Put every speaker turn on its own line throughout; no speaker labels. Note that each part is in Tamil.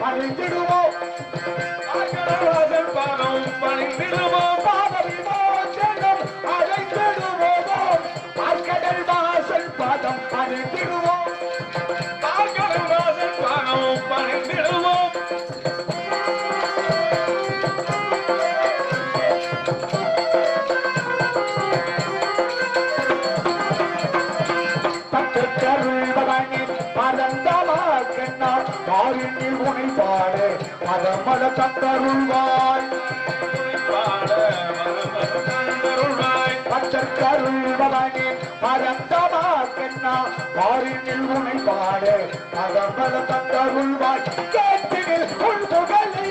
அழிந்திடுவோம் பாதம் பணிந்திடுவோம் பாத விமோசனம் அழைத்திடுவோம் பார்க்கடல் வாசல் பாதம் அழிந்திடுவோம் பார்க்கடல் வாசல் பாதம் பணிந்திடுவோம் உனைப்பாடு மதமத தந்தருள்வாய் பச்சக்கருள்பவனே பரந்தமாக்கண்ணா பாரினில் உனைப்பாடு மதமத தந்தருள்வாய் கேட்டினில் உன் புகழை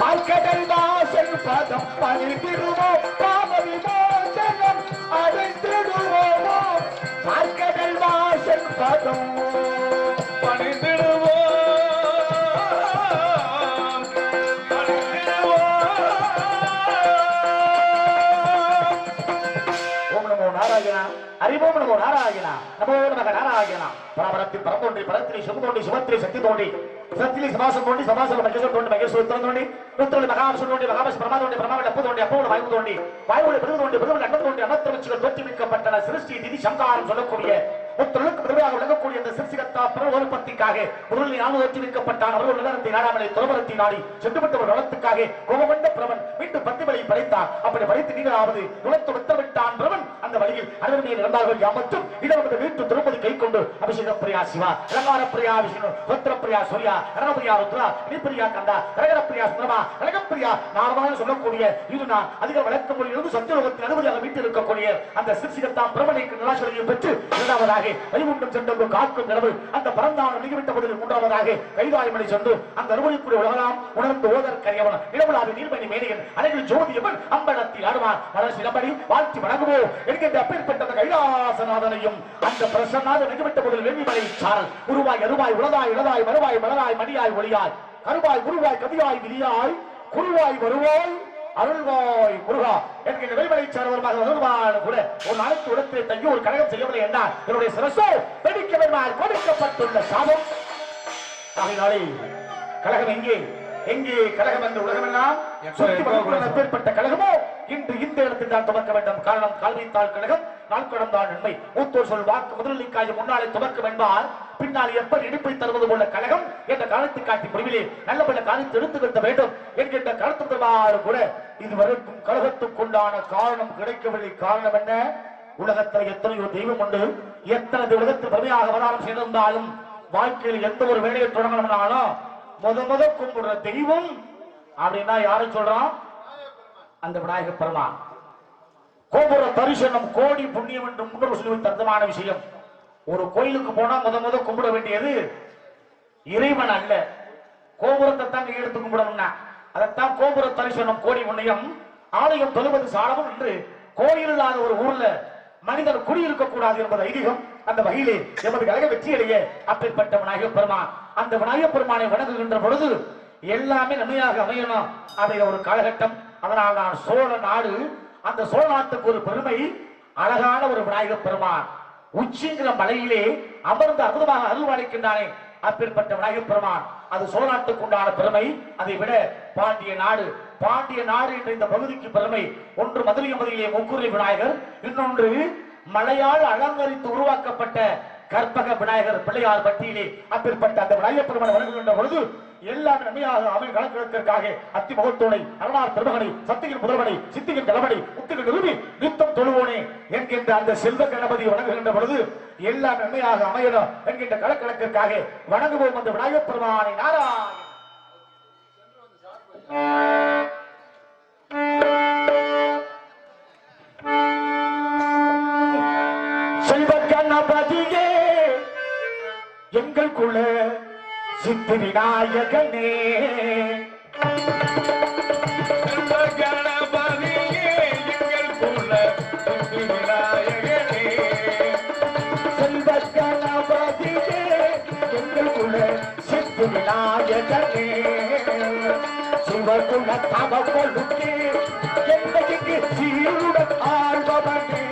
பார்க்கடல் வாசல் பதம் பணிந்திடுவோம் பாவ விமோசனம் அடைந்திடுவோம் பார்க்கடல் வாசல் பதம் பணிந்திடுவோம் ஓம் நமோ நாராயணா அறிவோம் நமோ நாராயணா நமோ நமக நாராயணா பரபரத்தில் பரந்தோன்றி பரத்திரி சுகதோண்டி சுபத்திரி சக்தி தோண்டி சத்திலி சமாசம் தோண்டி சமாசம் மகேஸ்வர தோண்டி மகேஸ்வர தோண்டி ருத்ரோடி மகாவிஷ்ணு தோண்டி மகாவிஷ்ணு பிரமா தோண்டி பிரமாவிட அப்பு தோண்டி அப்போட வாயு தோண்டி வாயுவோட பிறகு தோண்டி பிறகு அண்ணன் தோண்டி அனர்த்தவச்சுகள் தோற்றுவிக்கப்பட்டன சிருஷ்டி திதி சங்காரம் சொல்லக்கூடிய ஒருத்தொழுக்கு பிறவாக விளங்கக்கூடிய அந்த சிறுசிகத்தா பிரபத்திக்காக பொருளில் நாம தோற்றுவிக்கப்பட்டான் அவர்கள் நிலத்தை நாடாமலை துறவரத்தை நாடி சென்றுவிட்ட ஒரு நலத்துக்காக கோபமண்ட பிரமன் மீண்டும் 10 வழி படைத்தான் அப்படி படைத்து நீங்களாவது குலத்து உத்தரவிட்டான் பிரமன் அந்த வழியில் அனைவருமே நடந்தார்கள் யாமற்றும் இடமது வீட்டு திருப்பதி கை கொண்டு அபிஷேக பிரியா சிவா அலங்கார பிரியா விஷ்ணு ருத்ர பிரியா சூர்யா ரணபிரியா ருத்ரா நிபிரியா கந்தா கரகர பிரியா சுந்தரமா கனகப்பிரியா நாரமான சொல்லக்கூடிய இது நான் அதிக வழக்கு மொழியிலிருந்து சத்தியலோகத்தின் அனுமதியாக வீட்டில் இருக்கக்கூடிய அந்த சிறுசிகத்தான் பிரமனைக்கு நிலாசலையை பெற்று இரண்டாவதாக வைகுண்டம் சென்று காக்கும் நிலவு அந்த பரந்தான நிகழ்விட்ட பதில் மூன்றாவதாக கைதாயமனை சென்று அந்த அனுமதிக்குரிய உலகலாம் உணர்ந்து ஓதர் கரியவன் நிலவுலாவின் நீர்மணி மேனியன் அழகில் ஜோதியவன் அம்பலத்தில் ஆடுவான் மலர் சிலம்படி வாழ்த்தி வணங்குவோ என்கின்ற அப்பேற்பட்ட கைலாசநாதனையும் அந்த பிரசன்னாத நிகழ்விட்ட பதில் வெள்ளிமலை சாரல் உருவாய் அருவாய் உலதாய் இளதாய் மறுவாய் மலராய் மணியாய் ஒளியாய் கருவாய் உருவாய் கவியாய் விதியாய் குருவாய் வருவாய் அருள்வாய் முருகா என்கிற வெளிமலை சார்வருமாக வருவான் கூட ஒரு நாளைக்கு உடத்தை தங்கி ஒரு கழகம் செய்யவில்லை என்றால் என்னுடைய சிரசோ வெடிக்க வருவாய் கொடுக்கப்பட்டுள்ள சாபம் ஆகையினாலே கழகம் எங்கே எங்கே கழகம் என்ற உலகமெல்லாம் அப்பேற்பட்ட கழகமோ இன்று இந்த இடத்தில் தான் துவக்க வேண்டும் காரணம் கால்வைத்தாள் கழகம் நாள் கடந்தால் நன்மை மூத்தோர் சொல் வாக்கு முதலிக்காய் முன்னாலே துவக்கம் என்பார் பின்னால் எப்படி இடிப்பை தருவது போல கழகம் என்ற காலத்தை காட்டி முடிவிலே நல்லபடிய காலத்தை எடுத்து வைக்க வேண்டும் என்கின்ற கருத்து கூட இதுவரைக்கும் கழகத்துக்குண்டான காரணம் கிடைக்கவில்லை காரணம் என்ன உலகத்தில் எத்தனையோ தெய்வம் உண்டு எத்தனை உலகத்தில் பெருமையாக அவதாரம் செய்திருந்தாலும் வாழ்க்கையில் எந்த ஒரு வேலையை தொடங்கணும்னாலும் முத கும்பிடுற தெய்வம் அப்படின்னா யாரு சொல்றான் அந்த விநாயக பெருமான் கோபுர தரிசனம் கோடி புண்ணியம் என்று முன்னோர் சொல்லி அர்த்தமான விஷயம் ஒரு கோயிலுக்கு போனா முத கும்பிட வேண்டியது இறைவன் அல்ல கோபுரத்தை தான் எடுத்து கும்பிடணும்னா அதைத்தான் கோபுர தரிசனம் கோடி புண்ணியம் ஆலயம் தொழுவது சாலமும் என்று கோயில் இல்லாத ஒரு ஊர்ல மனிதன் குடியிருக்க கூடாது என்பது ஐதீகம் அந்த வகையிலே எமது கழக வெற்றியடைய அப்பேற்பட்ட விநாயகப் பெருமான் அந்த விநாயகப் பெருமானை வணங்குகின்ற பொழுது எல்லாமே நன்மையாக அமையணும் அப்படிங்கிற ஒரு காலகட்டம் அதனால் நான் சோழ நாடு அந்த சோழ நாட்டுக்கு ஒரு பெருமை அழகான ஒரு விநாயகப் பெருமான் உச்சிங்கிற மலையிலே அமர்ந்து அற்புதமாக அருள்வாளிக்கின்றானே அப்பேற்பட்ட விநாயகப் பெருமான் அது சோழ நாட்டுக்கு உண்டான பெருமை அதை விட பாண்டிய நாடு என்ற இந்த பகுதிக்கு பெருமை ஒன்று மதுரை முக்குரி விநாயகர் இன்னொன்று மலையால் அலங்கரித்து உருவாக்கப்பட்ட கற்பக விநாயகர் பிள்ளையார் பட்டியலே அப்பேற்பட்ட அந்த விநாயகப் பெருமானை வணங்குகின்ற பொழுது எல்லாமே நன்மையாக அவை கலக்கிறதுக்காக அத்தி முகத்தோனை அரணார் திருமகனை சத்தியின் முதல்வனை சித்தியின் கணவனை முத்துகள் நிறுவி நித்தம் தொழுவோனே என்கின்ற அந்த செல்வ கணபதி வணங்குகின்ற பொழுது எல்லா நன்மையாக அமையணும் என்கின்ற கலக்கணக்கிற்காக வணங்குவோம் அந்த விநாயகப் பெருமானை நாராயண செல்வ கணபதியே எங்கள் குல சித்தி விநாயகனே
கணபதியே எங்கள் குல சித்தி விநாயகனே
செல்வ கணபதியே எங்கள் குல சித்தி விநாயகனே சிவகுல தவ கொழுக்கே என்னைக்கு சீருடன் ஆழ்பவனே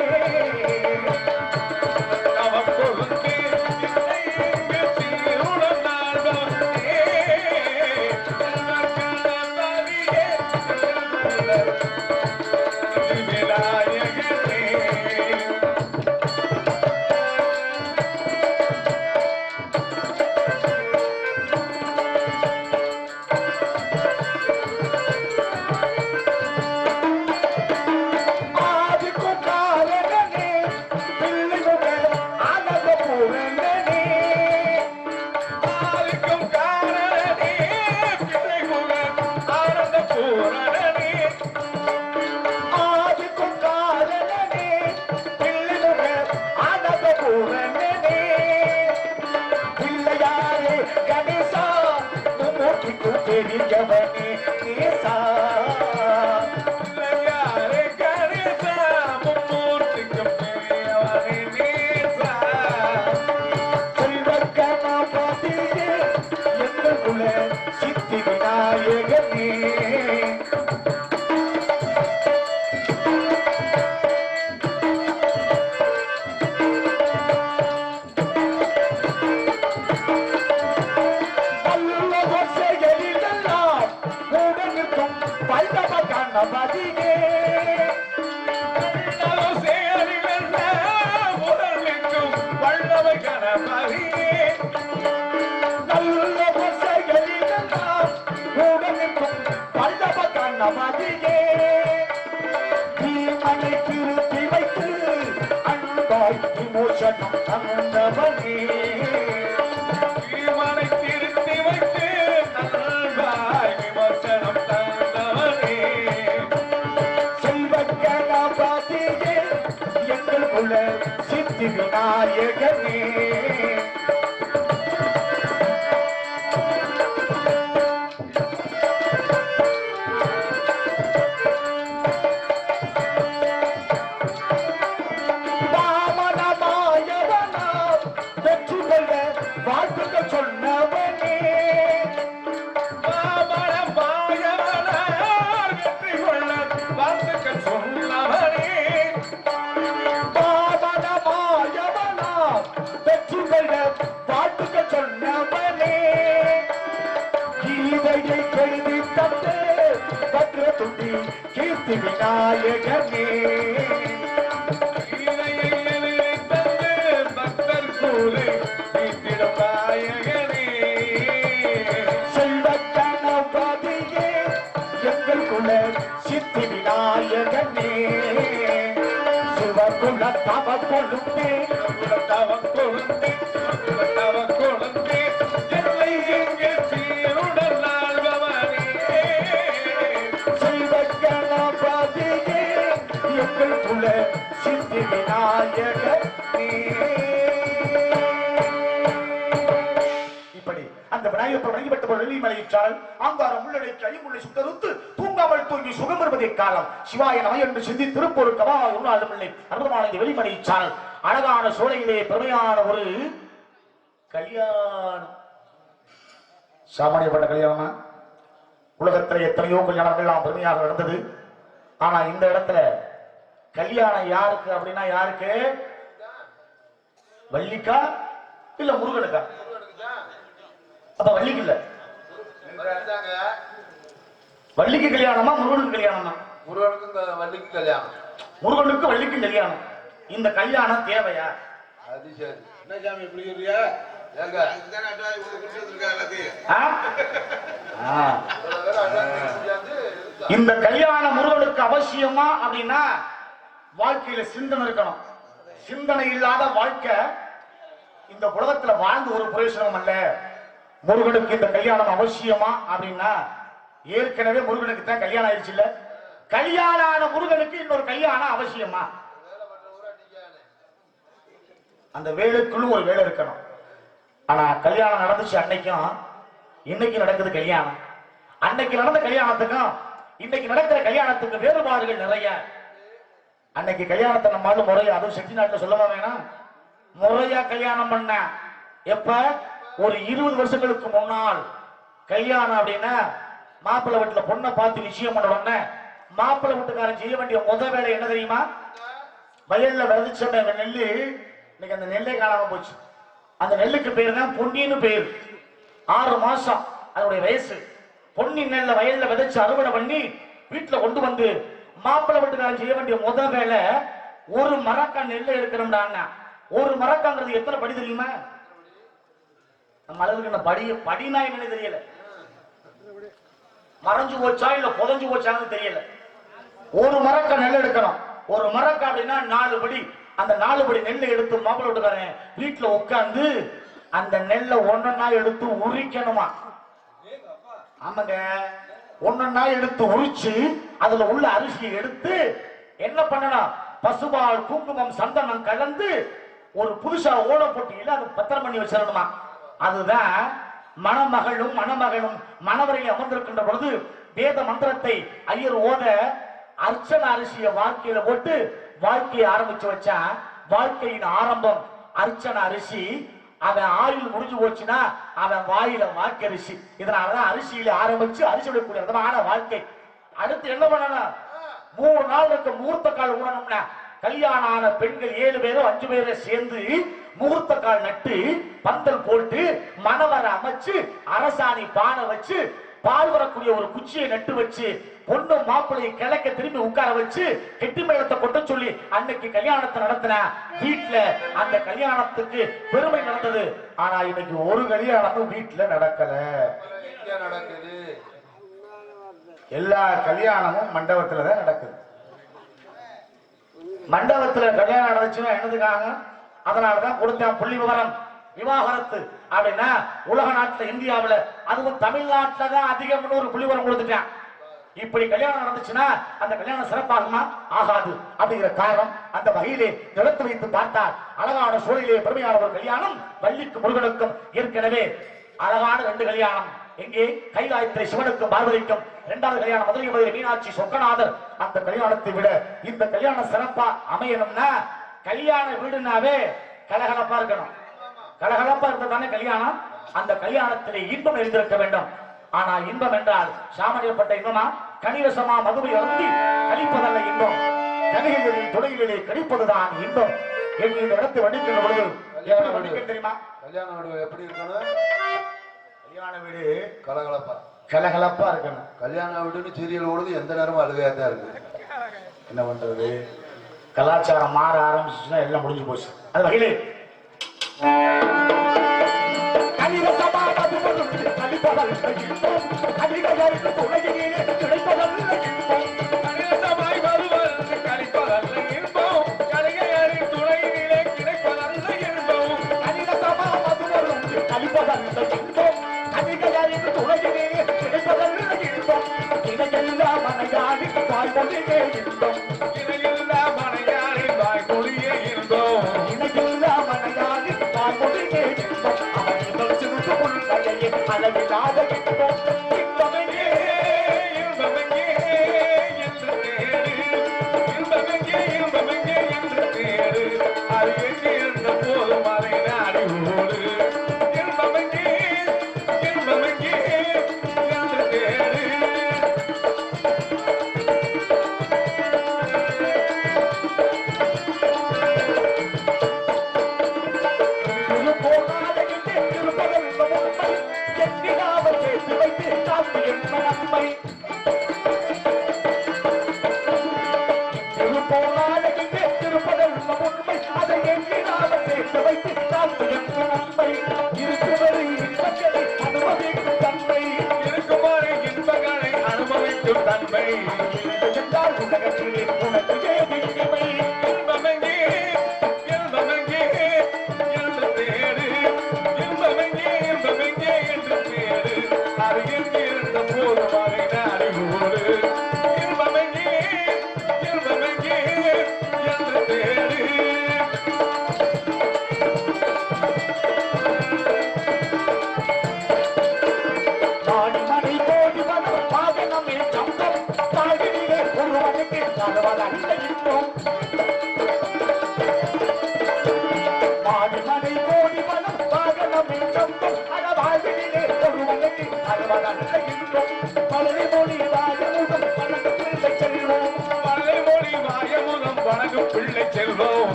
சித்தி விநாயகனே கணபதியே வல்லவ கணபதியே நல்ல வசைகளிலெல்லாம் உடனுக்கும் வல்லவ கணபதியே தீமனை திருத்தி வைத்து அன்பாய் விமோசனம் தந்தவனே தீமனை திருத்தி வைத்து அன்பாய் விமோசனம் தந்தவனே எங்கள் குல சித்தி விநாயகனே வாமனமாயவனா வெற்றி கொள்ள வாழ்த்துக்கள் சொன்னவனே வாமனமாயவனா வெற்றி கொள்ள வாழ்த்துக்கள் சொன்னவனே வெற்றி கொள்ள வாழ்த்துக்கள் சொன்னவனே கீதையை கழுதி தந்து பத்திர துண்டி கீர்த்தி விநாயகனே கீதையை எழுதி தந்து பக்தர் கூறு கீர்த்திடும் நாயகனே செல்வ கணபதியே எங்கள் குல சித்தி விநாயகனே சிவகுல தவ கொழுந்தே தவ கொழுந்தே தவ கொழுந்தே என்னை எங்கே சீருடன் ஆழ்பவனே செல்வ கணபதியே எங்கள் குல சித்தி விநாயகனே இப்படி அந்த விநாயகர் வணங்கிப்பட்ட வெள்ளிமலையிற்றால் ஆங்காரம் உள்ளடக்கி ஐமுள்ளை சுத்தருத்து தூங்காமல் தூங்கி சுகம் பெறுவதே காலம் சிவாய நம என்று சிந்தி திருப்பொரு கவாக உருளாளுமில்லை அற்புதமான இந்த வெளிமலையிற்றால் அழகான சோலையிலே பெருமையான ஒரு கல்யாணம் சாமானியப்பட்ட கல்யாணமா உலகத்தில் எத்தனையோ கல்யாணங்கள் எல்லாம் பெருமையாக நடந்தது ஆனா இந்த இடத்துல கல்யாணம் யாருக்கு அப்படின்னா யாருக்கு வள்ளிக்கா இல்ல முருகனுக்கா அப்ப வள்ளிக்கு இல்ல வள்ளிக்கு கல்யாணமா முருகனுக்கு கல்யாணமா
முருகனுக்கும் வள்ளிக்கு கல்யாணம்
முருகனுக்கு வள்ளிக்கும் கல்யாணம் இந்த கல்யாணம் தேவையா
அது சரி என்ன சாமி இப்படி சொல்றியா ஏங்க
இந்த கல்யாணம் முருகனுக்கு அவசியமா அப்படின்னா வாழ்க்கையில சிந்தனை இருக்கணும் சிந்தனை இல்லாத வாழ்க்கை இந்த உலகத்துல வாழ்ந்து ஒரு பிரயோஜனம் அல்ல முருகனுக்கு இந்த கல்யாணம் அவசியமா அப்படின்னா ஏற்கனவே முருகனுக்கு தான் கல்யாணம் ஆயிடுச்சு இல்ல கல்யாணம் ஆன முருகனுக்கு இன்னொரு கல்யாணம் அவசியமா அந்த வேலைக்குள்ள ஒரு வேலை இருக்கணும் ஆனா கல்யாணம் நடந்துச்சு அன்னைக்கும் இன்னைக்கு நடக்குது கல்யாணம். அன்னைக்கு நடந்த கல்யாணத்துக்கும் இன்னைக்கு நடக்கிற கல்யாணத்துக்கு வேறுபாடுகள் நிறைய. அன்னைக்கு கல்யாணத்தை நம்மளால முறையா, அதுவும் செட்டி நாட்டுல சொல்லவா வேணாம், முறையா கல்யாணம் பண்ண. எப்ப? ஒரு 20 வருஷங்களுக்கு முன்னால் கல்யாணம் அப்படின்னா மாப்பிள்ளை வீட்டுல பொண்ணை பார்த்து நிச்சயம் பண்ண உடனே மாப்பிள்ளை வீட்டுக்காரன் செய்ய வேண்டிய முதல் வேலை என்ன தெரியுமா? வயல்ல விளைச்ச நெல்லு, இன்னைக்கு அந்த நெல்லே காணாம போச்சு. அந்த நெல்லுக்கு பேரு தான் பொன்னின்னு பேர். 6 மாசம் அதனுடைய வயசு. பொன்னி நெல்ல வயல்ல விதைச்சு அறுவடை பண்ணி வீட்டுல கொண்டு வந்து மாப்பிள்ளை வீட்டுக்காரன் செய்ய வேண்டிய முதல் வேலை ஒரு மரக்கா நெல்லை எடுக்கணும்டா. ஒரு மரக்காங்கிறது எத்தனை படி தெரியுமா? நம்ம அளவுக்கு படினா என்னன்னு தெரியல, மறைஞ்சு போச்சா இல்ல புதஞ்சு போச்சான்னு தெரியல. ஒரு மரக்கா நெல் எடுக்கணும். ஒரு மரக்கா அப்படின்னா 4 படி. அந்த 4 படி நெல்லை எடுத்து மாப்பிள்ளை வீட்டுக்காரன் வீட்டுல உட்கார்ந்து அந்த நெல்லை ஒன்னொன்னா எடுத்து உரிக்கணுமா. ஆமாங்க, ஒன்னொன்னா எடுத்து உரிச்சு அதுல உள்ள அரிசியை எடுத்து என்ன பண்ணணும்? பசுபால், குங்குமம், சந்தனம் கலந்து ஒரு புதுசா ஓட போட்டியில அது பத்திரம் பண்ணி வச்சிடணுமா. அதுதான் மணமகளும் மணமகளும் மணவரையில் அமர்ந்திருக்கின்ற பொழுது வேத மந்திரத்தை ஐயர் ஓத அர்ச்சன அரிசிய வாழ்க்கையில போட்டு வாழ்க்கையை ஆரம்பிச்சு வச்சா வாழ்க்கையின் ஆரம்பம் அர்ச்சன அரிசி. அவன் ஆயுள் முடிஞ்சு போச்சுன்னா அவன் வாயில வாக்கரிசி. இதனாலதான் அரிசியில ஆரம்பிச்சு அரிசி விடக்கூடிய விதமான வாழ்க்கை. அடுத்து என்ன பண்ணணும்? 3 நாள் இருக்க முகூர்த்த கால் ஊடணும்னா கல்யாணம் ஆன பெண்கள் 7 பேரோ 5 பேரோ சேர்ந்து முகூர்த்த கால் நட்டு பந்தல் போட்டு மணவரை அமைச்சு அரசாணி பானை வச்சு பால் வரக்கூடிய ஒரு குச்சியை நட்டு வச்சு பொண்ணு மாப்பிள்ளையை கிழக்க திரும்பி உட்கார வச்சு கெட்டி மேளத்தை கொட்ட சொல்லி அன்னைக்கு கல்யாணத்தை நடத்தின வீட்டுல அந்த கல்யாணத்துக்கு பெருமை நடந்தது. ஆனா இன்னைக்கு ஒரு கல்யாணமும் வீட்டுல நடக்கல.
நடக்குது,
எல்லா கல்யாணமும் மண்டபத்துலதான் நடக்குது. மண்டபத்துல கல்யாணம் நடந்துச்சுன்னா என்னதுக்காக? அதனாலதான் கொடுத்தேன் புள்ளி விவரம். விவாகரத்து அப்படின்னா உலக நாட்டுல இந்தியாவில அதுவும் தமிழ்நாட்டுல தான் அதிகம் ஒரு புள்ளி விவரம் கொடுத்துட்டேன். இப்படி கல்யாணம் நடந்துச்சுன்னா அந்த கல்யாணம் சிறப்பாகுமா? ஆகாது. அப்படிங்கிற காரணம் அந்த வகையிலே நிலத்து வைத்து பார்த்தார். அழகான சூழலிலே பெருமையான ஒரு கல்யாணம் வள்ளிக்கு முருகனுக்கும் ஏற்கனவே அழகான 2 கல்யாணம். எங்கே? கைலாயத்திலே சிவனுக்கும் பார்வதிக்கும். 2வது கல்யாணம் மதுரை மதுரை மீனாட்சி சொக்கநாதர். அந்த கல்யாணத்தை விட இந்த கல்யாணம் சிறப்பா அமையணும்னா கல்யாண வீடுனாவே கலகலப்பா இருக்கணும். கலகலப்பா இருந்ததானே கல்யாணம். அந்த கல்யாணத்திலே இன்பம் எழுந்திருக்க வேண்டும். ஆனா இன்பம் என்றால் சாமானியப்பட்ட இன்பமா? கனிரசமா மதுவை அருந்தி கழிப்பதல்ல இன்பம். கனிகளில் துணைகளிலே கழிப்பதுதான் இன்பம். இந்த இடத்தை வடிக்கின்ற பொழுது எப்படி வடிக்க தெரியுமா?
கல்யாண வீடு எப்படி இருக்கணும்?
கல்யாண வீடு
கலகலப்பா
கலகலப்பா இருக்கணும்.
கல்யாண வீடுன்னு சீரியல் ஓடுது, எந்த நேரமும் அழுகையா தான் இருக்கு.
என்ன பண்றது? கலாச்சாரம் மாற ஆரம்பிச்சுன்னா எல்லாம் முடிஞ்சு போச்சு. அது வகையிலே
போதும்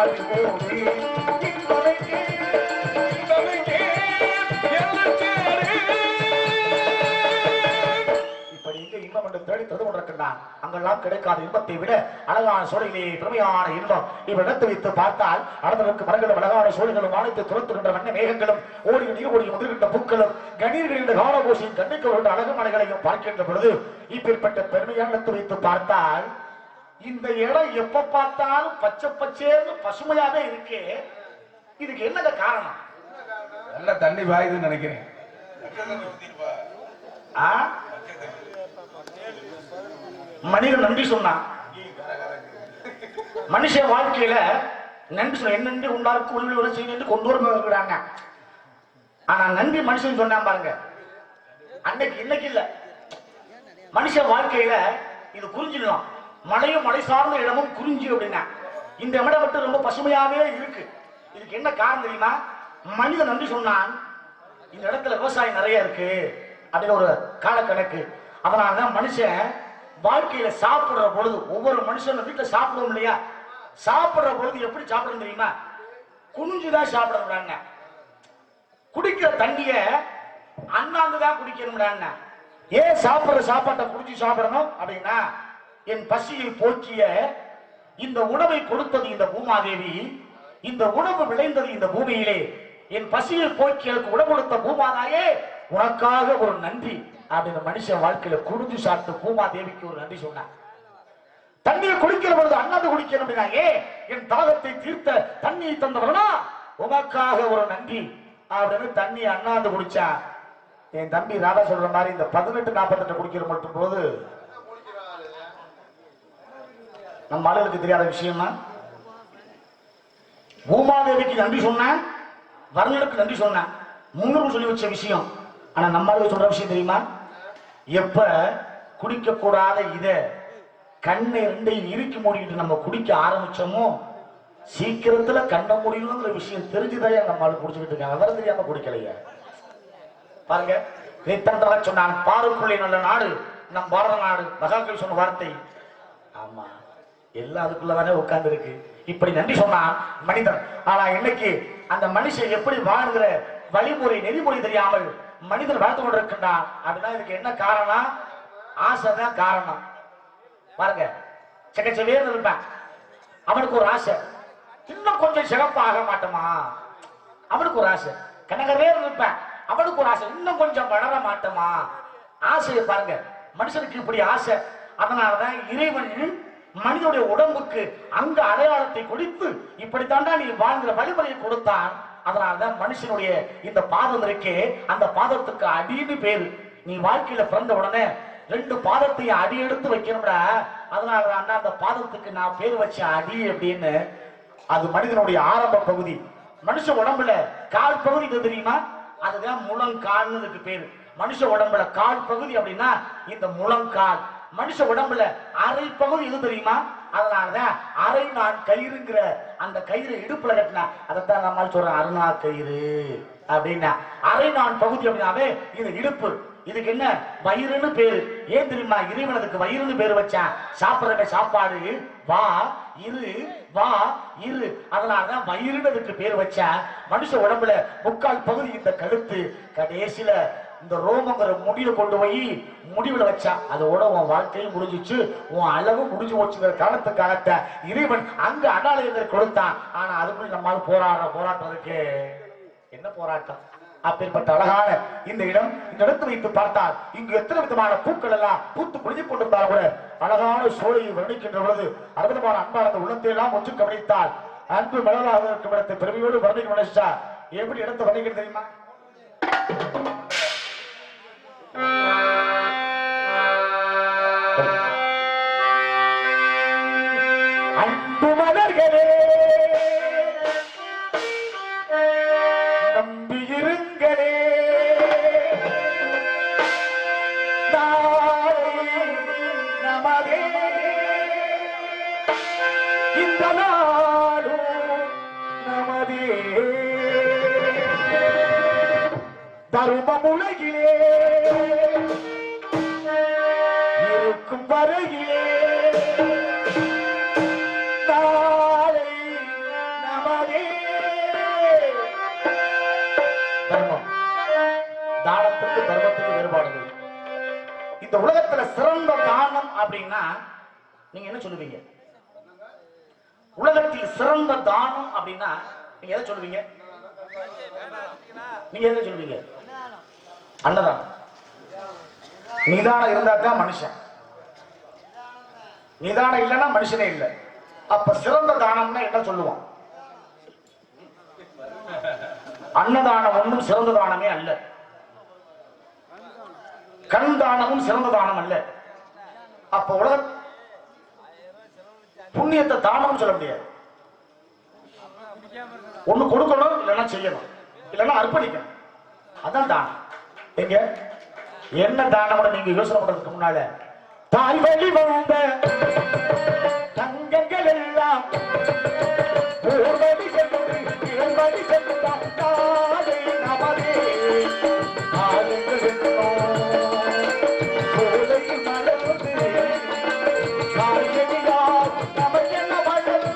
அறிவோடு இன்பமைக்கே இப்படி இங்கே இன்பம் என்று தேடி தந்து கொண்டிருக்கின்றான். அங்கெல்லாம் கிடைக்காத இன்பத்தை விட அழகான சோலையிலே பெருமையான இன்பம் இவ்விடத்தை வைத்து பார்த்தால் அளவிற்கு மரங்களும் அழகான சோழிகளும் வானத்தை துரத்துகின்ற வண்ண மேகங்களும் ஓடிய நீர் ஓடிய முதிர்கின்ற பூக்களும் கணீர்கின்ற காலபோசியின் கண்ணுக்கு வருகின்ற அழகு மலைகளையும் பார்க்கின்ற பொழுது இப்பேற்பட்ட பெருமையான இடத்தை வைத்து பார்த்தால் இந்த இடம் எப்ப பார்த்தாலும் பச்சை பச்சேன்னு பசுமையாவே இருக்கு. இதுக்கு என்னங்க காரணம்?
நல்ல தண்ணி பாயுதுன்னு நினைக்கிறேன்.
மனிதன் நன்றி சொன்னான். மனுஷன் வாழ்க்கையில நன்றி சொன்ன என்னென்று உண்டாருக்கு உள்ள செய்ய கொண்டு வருகிறாங்க. ஆனா நன்றி மனுஷன் சொன்னான் பாருங்க, அன்னைக்கு இன்னைக்கு இல்ல. மனுஷன் வாழ்க்கையில இது குறிஞ்சிடலாம். மலையும் மலை சார்ந்த இடமும் குறிஞ்சி அப்படின்னா இந்த இடம் மட்டும் ரொம்ப பசுமையாவே இருக்கு. இதுக்கு என்ன காரணம் தெரியுமா? மனிதன் நன்றி சொன்னான். இந்த இடத்துல விவசாயம் நிறைய இருக்கு அப்படின்னு ஒரு காலக்கணக்கு. அதனாலதான் மனுஷன் வாழ்க்கையில சாப்பிடுற பொழுது ஒவ்வொரு மனுஷன் வீட்டுல சாப்பிடுவோம் இல்லையா, சாப்பிடுற பொழுது எப்படி சாப்பிடணும் தெரியுமா? குனிஞ்சுதான் சாப்பிடணும்டாங்க. குடிக்கிற தண்ணிய அண்ணாந்துதான் குடிக்கணும்டாங்க. ஏன் சாப்பிடுற சாப்பாட்டை குடிச்சு சாப்பிடணும் அப்படின்னா, என் பசியை போக்கிய இந்த உணவை கொடுத்தது இந்த பூமாதேவி, இந்த உணவு விளைந்தது இந்த பூமியிலே, என் பசியை போக்கிய உணவு கொடுத்த பூமாதாயே உனக்காக ஒரு நன்றி அப்படின்னு மனுஷன் வாழ்க்கையில குடிஞ்சு சாப்பிட்டு பூமாதேவிக்கு ஒரு நன்றி சொன்னான். தண்ணியை குடிக்கிற பொழுது அண்ணாந்து குடிக்கணும் அப்படின்னா, என் தாகத்தை தீர்த்த தண்ணியை தந்தவர்களா உனக்காக ஒரு நன்றி அப்படின்னு தண்ணி அண்ணாந்து குடிச்சா. என் தம்பி ராதா சொல்ற மாதிரி இந்த 18-48 குடிக்கிற மட்டும் போது நம்ம ஆளுகளுக்கு தெரியாத விஷயமா? பூமாதேவிக்கு நன்றி சொன்ன, வர்ணனுக்கு நன்றி சொன்ன, முன்னூறு சொல்லி வச்ச விஷயம். ஆனா நம்ம ஆளுக்கு சொல்ற விஷயம் தெரியுமா? எப்ப குடிக்க கூடாத இத கண்ணை ரெண்டையும் இறுக்கி மூடிக்கிட்டு நம்ம குடிக்க ஆரம்பிச்சோமோ சீக்கிரத்துல கண்ண முடியுங்கிற விஷயம் தெரிஞ்சுதான் நம்ம ஆளு குடிச்சுக்கிட்டு இருக்காங்க. அதெல்லாம் தெரியாம குடிக்கலையா பாருங்க. இதைத்தான் சொன்னான், பாருக்குள்ளே நல்ல நாடு நம் பாரத நாடு. மகாகவி சொன்ன வார்த்தை. ஆமா, எல்லாம் அதுக்குள்ளதானே உட்கார்ந்து இருக்கு. இப்படி நன்றி சொன்னான் மனிதன். ஆனா இன்னைக்கு அந்த மனுஷன் எப்படி வாழ்கிற வழிமுறை நெறிமுறை தெரியாமல் மனிதன் வாழ்ந்து கொண்டிருக்கின்றான். அப்படின்னா இதுக்கு என்ன காரணம்? ஆசைதான் காரணம். பாருங்க, செக்கச்சவேர்னு இருப்பான், அவனுக்கு ஒரு ஆசை, இன்னும் கொஞ்சம் சிறப்பாக மாட்டோமா, அவனுக்கு ஒரு ஆசை. கனகரேர் இருப்பான், அவனுக்கு ஒரு ஆசை, இன்னும் கொஞ்சம் வளர மாட்டோமா. ஆசையை பாருங்க, மனுஷனுக்கு இப்படி ஆசை. அதனாலதான் இறைவன் மனிதனுடைய உடம்புக்கு அங்க அடையாளத்தை கொடுத்து இப்படித்தாண்டா நீ வாழ்கிற வழிமுறையை கொடுத்தான். அதனாலதான் மனுஷனுடைய இந்த பாதம் இருக்கே, அந்த பாதத்துக்கு அடின்னு பேரு. நீ வாழ்க்கையில பிறந்த உடனே 2 பாதத்தையும் அடி எடுத்து வைக்கணும்டா. அதனாலதான் அந்த பாதத்துக்கு நான் பேர் வச்ச அடி அப்படின்னு. அது மனிதனுடைய ஆரம்ப பகுதி. மனுஷ உடம்புல கால் பகுதி தெரியுமா? அதுதான் முழங்கால்னு பேரு. மனுஷ உடம்புல கால் பகுதி அப்படின்னா இந்த முழங்கால். மனுஷ உடம்புல அரை பகுதி எது தெரியுமா? அதனாலதான் அரை நான் கயிறுங்கிற அந்த கயிறு இடுப்புல கட்டினா அதைத்தான் நம்மால் சொல்றேன் அருணா கயிறு அப்படின்னா. அரை நான் பகுதி அப்படின்னாவே இது இடுப்பு. இதுக்கு என்ன வயிறுன்னு பேரு. ஏன் தெரியுமா? இறைவனுக்கு வயிறுன்னு பேரு வச்சான். சாப்பிடுற சாப்பாடு வா இரு வா இரு, அதனாலதான் வயிறுன்னு பேரு வச்சா. மனுஷ உடம்புல முக்கால் பகுதி இந்த கழுத்து, கடைசியில இந்த ரோமங்கிற முடிவை கொண்டு போய் முடிவுல வச்சா. அதோட உன் வாழ்க்கையும் முடிஞ்சிச்சு, உன் அளவு முடிஞ்சு போச்சுங்கிற காரணத்துக்காகத்தான் இறைவன் அங்க அடாலயத்தை கொடுத்தான். ஆனா அதுக்குள்ள நம்மால் போராட்டம் இருக்கு. என்ன போராட்டம்? அப்பேற்பட்ட அழகான இந்த இடம், இந்த இடத்தை வைத்து பார்த்தால் இங்கு எத்தனை விதமான பூக்கள் எல்லாம் பூத்து குளிஞ்சு கொண்டிருந்தால் கூட அழகான சோலையை வர்ணிக்கின்ற பொழுது அற்புதமான அன்பான உள்ளத்தை எல்லாம் ஒன்று கவனித்தால் அன்பு மலராக இருக்கும் இடத்தை பெருமையோடு வர்ணிக்க நினைச்சா எப்படி இடத்தை வர்ணிக்கிறது தெரியுமா? அன்பு மலர்களே நம்பியிருங்களே, நமதே இந்த நாடு நமதே. தருமம் உலகிலே இருக்கும் வரையிலே நாளை இந்த உலகத்துல சிறந்த தானம் அப்படின்னா நீங்க என்ன சொல்லுவீங்க? உலகத்தில் சிறந்த தானம் அப்படின்னா நீங்க எதை சொல்லுவீங்க? நீங்க எதை சொல்லுவீங்க? அன்னதானம். நிதானம் இருந்தா தான் மனுஷன். நிதானம் இல்லைன்னா மனுஷனே இல்லை. அப்ப சிறந்த தானம்னா என்ன சொல்லுவான்? அன்னதானம் ஒன்றும் சிறந்த தானமே அல்ல. கண் தானமும் சிறந்த தானம் அல்ல. அப்ப உலக புண்ணியத்தை தானம் சொல்ல முடியாது. ஒண்ணு கொடுக்கணும், இல்லைன்னா செய்யணும், இல்லைன்னா அர்ப்பணிக்கணும். அதான் தானம். எங்க என்ன தானம் நீங்க யோசனை பண்றதுக்கு முன்னால தாய் வழி வந்த தங்கங்கள் எல்லாம் ஊர்வலி சென்று இளவழி சென்றான் காலை நமதே காலங்கள் சோலை மலர்ந்து காய்கறியார் நமக்கென்ன வளர்ந்து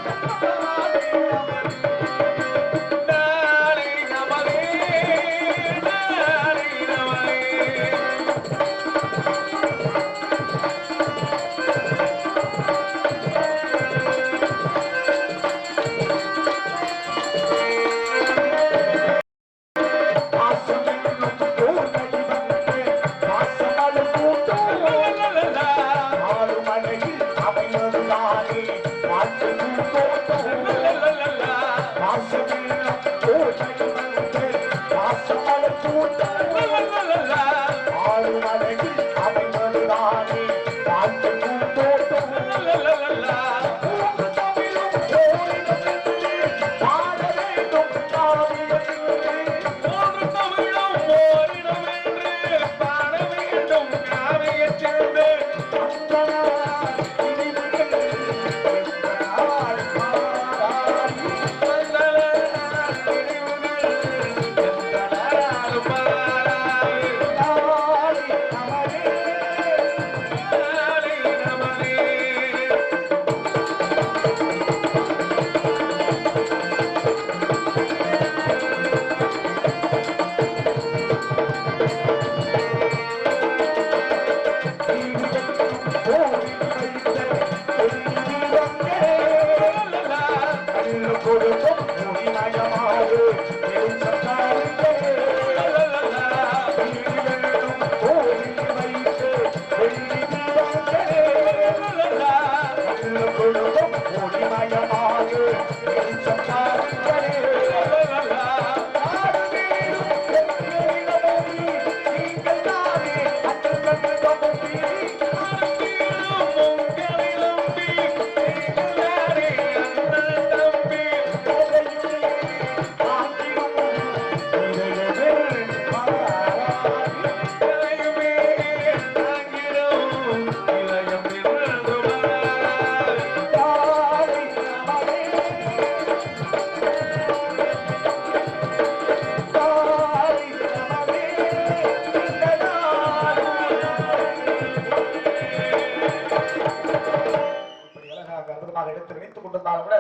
எடுத்து நினைத்துக் கொண்டிருந்தாலும் கூட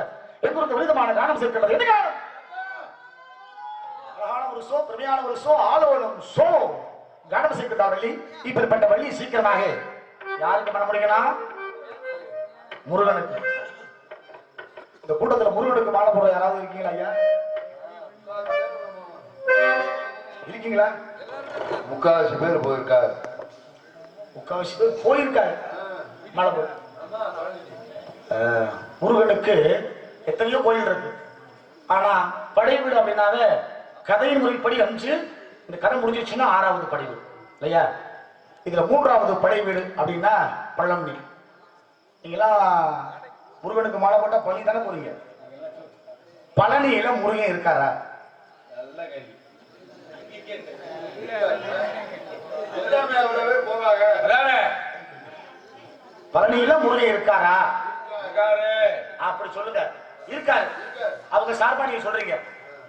எங்களுக்கு விதமான காரணம் சேர்க்கிறது. என்ன காரணம்? அழகான ஒரு சோ, பிரமையான ஒரு சோ, ஆலோலம் சோ காரணம் சேர்க்கிறார்கள். இப்படிப்பட்ட வழி சீக்கிரமாக யாருக்கு பண்ண முடியும்னா முருகனுக்கு. இந்த கூட்டத்தில் முருகனுக்கு மாலை போட யாராவது இருக்கீங்களா ஐயா? இருக்கீங்களா?
முக்காவாசி பேர் போயிருக்காரு.
முக்காவாசி பேர் போயிருக்காரு மாலை போட. முருகனுக்கு எத்தனையோ கோயில் இருக்கு. ஆனா படை வீடு அப்படின்னாவே கதையின் முறைப்படி 5, இந்த கதை முடிஞ்சிச்சுன்னா 6வது படை வீடு இல்லையா? இதுல 3வது படை வீடு அப்படின்னா பழனி. நீங்களாம் முருகனுக்கு மாலை போட்டா பழனி தானே போறீங்க. பழனியில முருகன் இருக்காரா? பழனியில முருகன் இருக்காரா? அப்படி சொல்லுங்க. இருக்காரு. அவங்க சார்பா நீங்க சொல்றீங்க.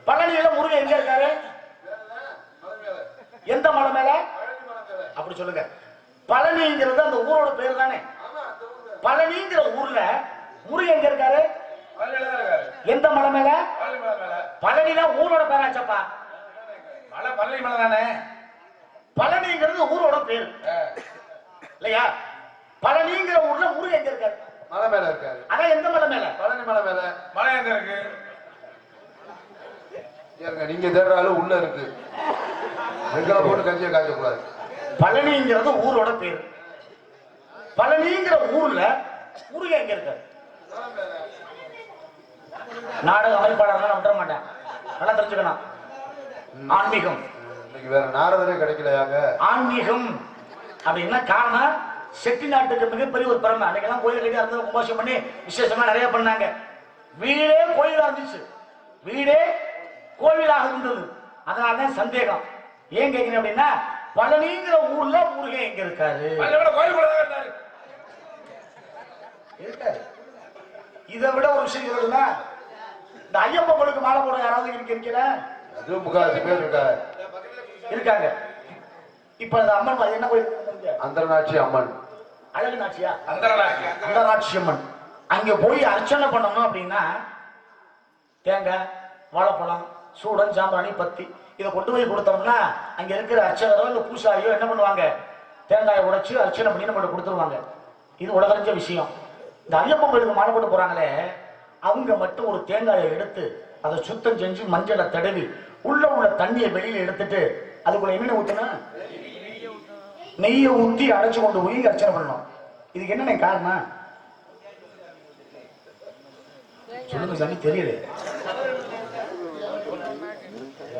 பழனியில முருகன் எங்க இருக்காரு? எந்த மலை மேல? அப்படி சொல்லுங்க. பழனிங்கிறது அந்த ஊரோட பேர் தானே. பழனிங்கிற ஊர்ல முருகன் எங்க இருக்காரு? எந்த மலை மேல? பழனினா ஊரோட பேராச்சப்பா. பழனி மலை தானே. பழனிங்கிறது ஊரோட பேர். இல்லையா? பழனிங்கிற ஊர்ல முருகன் எங்க இருக்காரு?
மலை மேல இருக்காரு.
அதான் எந்த மலை மேல?
பழனி மலை மேல.
மலை எங்க இருக்கு?
ஏங்க நீங்க தேடுறாலும் உள்ள இருக்கு. வெங்கல போட்டு கஞ்சியை காய்ச்ச கூடாது.
பழனிங்கிறது ஊரோட பேரு. பழனிங்கிற ஊர்ல முருகன் எங்க இருக்காரு? நாடக அமைப்பாளர் விட மாட்டேன், நல்லா தெரிஞ்சுக்கணும். ஆன்மீகம்
இன்னைக்கு வேற நாரதரே கிடைக்கலையாங்க.
ஆன்மீகம் அப்படின்னா காரணம் செட்டி நாட்டுக்கு மிகப்பெரிய ஒரு பெருமை. அன்னைக்கெல்லாம் கோயில் கட்டி அறுந்து கும்பாஷம் பண்ணி விசேஷமா நிறைய பண்ணாங்க. வீடே கோயிலா இருந்துச்சு, வீடே கோவிலாக இருந்தது. அதனாலதான் சந்தேகம். ஏன் கேட்கிறேன் அப்படின்னா பழனிங்கிற ஊர்ல முருகன் எங்க இருக்காரு? இருக்காரு. இதை விட ஒரு விஷயம் சொல்லுங்க, இந்த ஐயப்பங்களுக்கு மாலை போட யாராவது இருக்கீங்க?
அதுவும் முக்காசி பேர் இருக்காரு,
இருக்காங்க. இப்ப அந்த அம்மன் என்ன கோயில்?
அந்தரநாட்சி அம்மன்.
அழகு நாச்சியா? அந்தரநாட்சி அம்மன். அங்க போய் அர்ச்சனை பண்ணணும் அப்படின்னா தேங்காய், வாழைப்பழம், சூடம், சாம்பிராணி, பத்தி இதை கொண்டு போய் கொடுத்தோம்னா அங்க இருக்கிற அர்ச்சகரோ இல்ல பூசாரியோ என்ன பண்ணுவாங்க? தேங்காயை உடைச்சு அர்ச்சனை பண்ணி நம்ம கொடுத்துருவாங்க. இது உலகறிஞ்ச விஷயம். இந்த ஐயப்பன் கோயிலுக்கு மாலை போட்டு போறாங்களே, அவங்க மட்டும் ஒரு தேங்காயை எடுத்து அதை சுத்தம் செஞ்சு மஞ்சளை தடவி உள்ள தண்ணியை வெளியில எடுத்துட்டு அதுக்குள்ள என்ன ஊத்தணும்? நெய்யை ஊத்தி அடைச்சு கொண்டு போய் அர்ச்சனை பண்ணணும். இதுக்கு என்ன காரணம் சொல்லுங்க சாமி, தெரியல.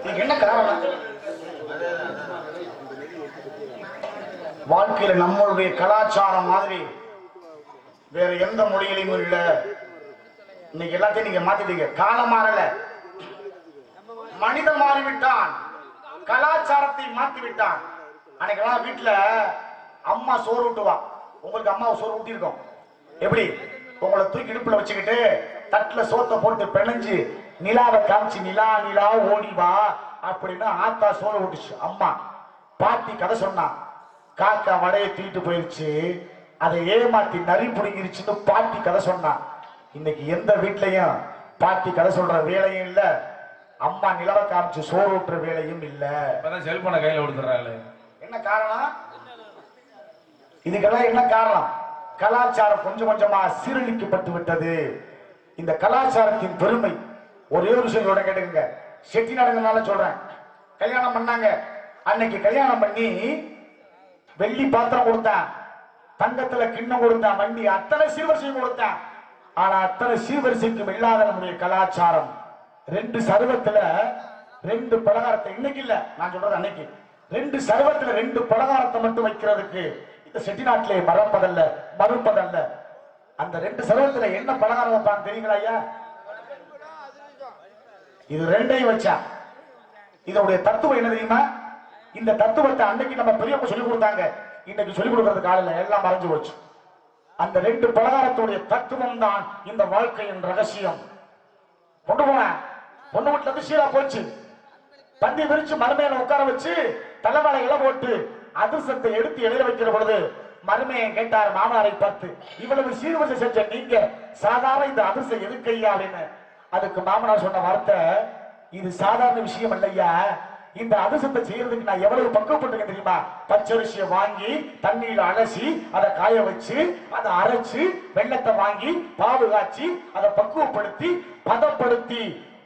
இதுக்கு என்ன காரணம்? வாழ்க்கையில நம்மளுடைய கலாச்சாரம் மாதிரி வேற எந்த மொழியிலையும் இல்ல. இன்னைக்கு எல்லாத்தையும் நீங்க மாத்திட்டீங்க. காலம் மாறல, மனிதன் மாறிவிட்டான், கலாச்சாரத்தை மாத்தி விட்டான். அன்னைக்கெல்லாம் வீட்டுல அம்மா சோறு ஊட்டுவா. உங்களுக்கு அம்மாவை சோறு ஊட்டி இருக்கோம். எப்படி? உங்களை தூக்கி இடுப்புல வச்சுக்கிட்டு தட்டுல சோத்தை போட்டு பிணைஞ்சு நிலாவை காமிச்சு நிலா நிலா ஓடி வா அப்படின்னு ஆத்தா சோறு ஊட்டுச்சு அம்மா. பாட்டி கதை சொன்னா, காக்கா வடையை தூக்கிட்டு போயிருச்சு, அதை ஏமாத்தி நரி புடுங்கிருச்சுன்னு பாட்டி கதை சொன்னா. இன்னைக்கு எந்த வீட்லயும் பாட்டி கதை சொல்ற வேலையும் இல்ல, அம்மா நிலவை காமிச்சு சோறு ஊட்டுற வேலையும் இல்ல.
செல்போனை கையில கொடுத்துறாங்க.
என்ன காரணம்? இதுக்கெல்லாம் என்ன காரணம்? கலாச்சாரம் கொஞ்சம் கொஞ்சமா சீரழிக்கப்பட்டு விட்டது. இந்த கலாச்சாரத்தின் பெருமை ஒரே ஒரு விஷயம் சொல்றேன், கேட்டுங்க. செட்டி நாடுங்கனால சொல்றேன். கல்யாணம் பண்ணாங்க, அன்னைக்கு கல்யாணம் பண்ணி வெள்ளி பாத்திரம் கொடுத்தான், தங்கத்துல கிண்ணம் கொடுத்தான், வண்டி அத்தனை சீர்வரிசையும் கொடுத்தான். ஆனா அத்தனை சீர்வரிசைக்கும் இல்லாத நம்முடைய கலாச்சாரம். 2 சர்வத்துல 2 பலகாரத்தை, இன்னைக்கு இல்ல நான் சொல்றது அன்னைக்கு, 2 சர்வத்துல 2 பலகாரத்தை மட்டும் வைக்கிறதுக்கு இந்த செட்டிநாட்டிலே மறுப்பதல்ல. அந்த 2 சர்வத்துல என்ன பலகாரம் வைப்பாங்க தெரியுங்களா ஐயா? இது 2ஐயும் வச்சா. இதோடைய தத்துவம் என்ன தெரியுமா? இந்த தத்துவத்தை அன்னைக்கு நம்ம பெரியவங்க சொல்லிக் கொடுத்தாங்க, இன்னைக்கு சொல்லிக் கொடுக்கறதுக்கு ஆள் இல்ல, எல்லாம் மறைஞ்சு போச்சு. அந்த 2 பலகாரத்துடைய தத்துவம் தான் இந்த வாழ்க்கையின் ரகசியம். கொண்டு போன பொண்ணு வீட்டுல இருந்து சீரா போச்சு, பந்தி விரிச்சு மருமையில உட்கார வச்சு தலைமலை இலை போட்டு அதிர்ஷ்டத்தை எடுத்து இடையில வைக்கிற பொழுது மருமையன் கேட்டார் மாமனாரை பார்த்து, இவ்வளவு சீர்வரிசை செஞ்ச நீங்க சாதாரண இந்த அதிர்ஷ்டம் எதுக்கு ஐயா அப்படின்னு. அதுக்கு மாமனார் சொன்ன வார்த்தை, இது சாதாரண விஷயம் இல்லையா, இந்த அதிர்ஷ்டத்தை செய்யறதுக்கு நான் எவ்வளவு பக்குவப்பட்டிருக்கேன் தெரியுமா? பச்சரிசியை வாங்கி தண்ணியில அலசி அதை காய வச்சு அதை அரைச்சு வெள்ளத்தை வாங்கி பாவு காய்ச்சி அதை பக்குவப்படுத்தி பதப்படுத்தி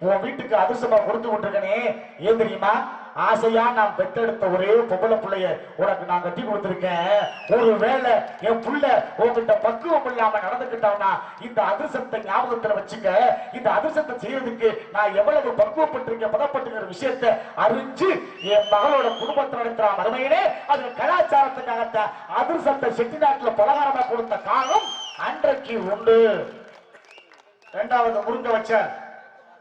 உன் வீட்டுக்கு அதிர்ஷ்டமா கொடுத்து விட்டுருக்கனே. ஏன் தெரியுமா? ஆசையா நான் பெற்றெடுத்த ஒரே பொம்பளை பிள்ளைய உனக்கு நான் கட்டி கொடுத்திருக்கேன். ஒருவேளை என் புள்ள உங்ககிட்ட பக்குவம் இல்லாம நடந்துக்கிட்டவனா இந்த அதிர்ஷ்டத்தை ஞாபகத்துல வச்சுக்க. இந்த அதிர்ஷ்டத்தை செய்யறதுக்கு நான் எவ்வளவு பக்குவப்பட்டிருக்கேன், பதப்பட்டிருக்கிற விஷயத்தை அறிஞ்சு என் மகளோட குடும்பத்தை நடத்துற மருமையிலே அது கலாச்சாரத்துக்காகத்தான் அதிர்ஷ்டத்தை செட்டிநாட்டுல பலகாரமா கொடுத்த காலம் அன்றைக்கு உண்டு. 2வது முருங்க வச்ச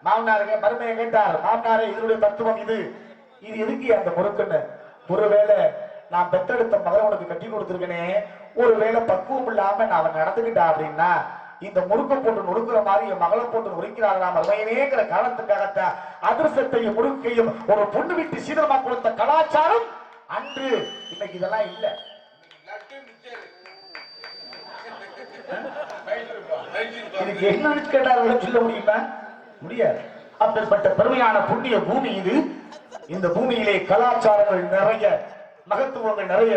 மாமனாருக்கு மருமையை கேட்டார், மாமனாரே இதனுடைய தத்துவம் இது எதுக்கு அந்த முறுக்குன்னு. ஒருவேளை நான் பெற்றெடுத்த மகளை உனக்கு கட்டி கொடுத்துருக்கனே, ஒருவேளை பக்குவம் இல்லாம நான் அவன் நடந்துக்கிட்டா அப்படின்னா இந்த முறுக்க போட்டு நொறுக்குற மாதிரி என் மகளை போட்டு நொறுக்கிறார்களா மருமையனேங்கிற காரணத்துக்காகத்தான் அதிர்ஷ்டத்தையும் முறுக்கையும் ஒரு பொண்ணு வீட்டு சீதனமா கொடுத்த கலாச்சாரம் அன்று. இன்னைக்கு இதெல்லாம் இல்ல. இதுக்கு என்ன கேட்டார்கள் சொல்ல முடியுமா? முடியாது. அப்பேற்பட்ட பெருமையான புண்ணிய பூமி இது. இந்த பூமியிலே கலாச்சாரங்கள் நிறைய, மகத்துவங்கள் நிறைய,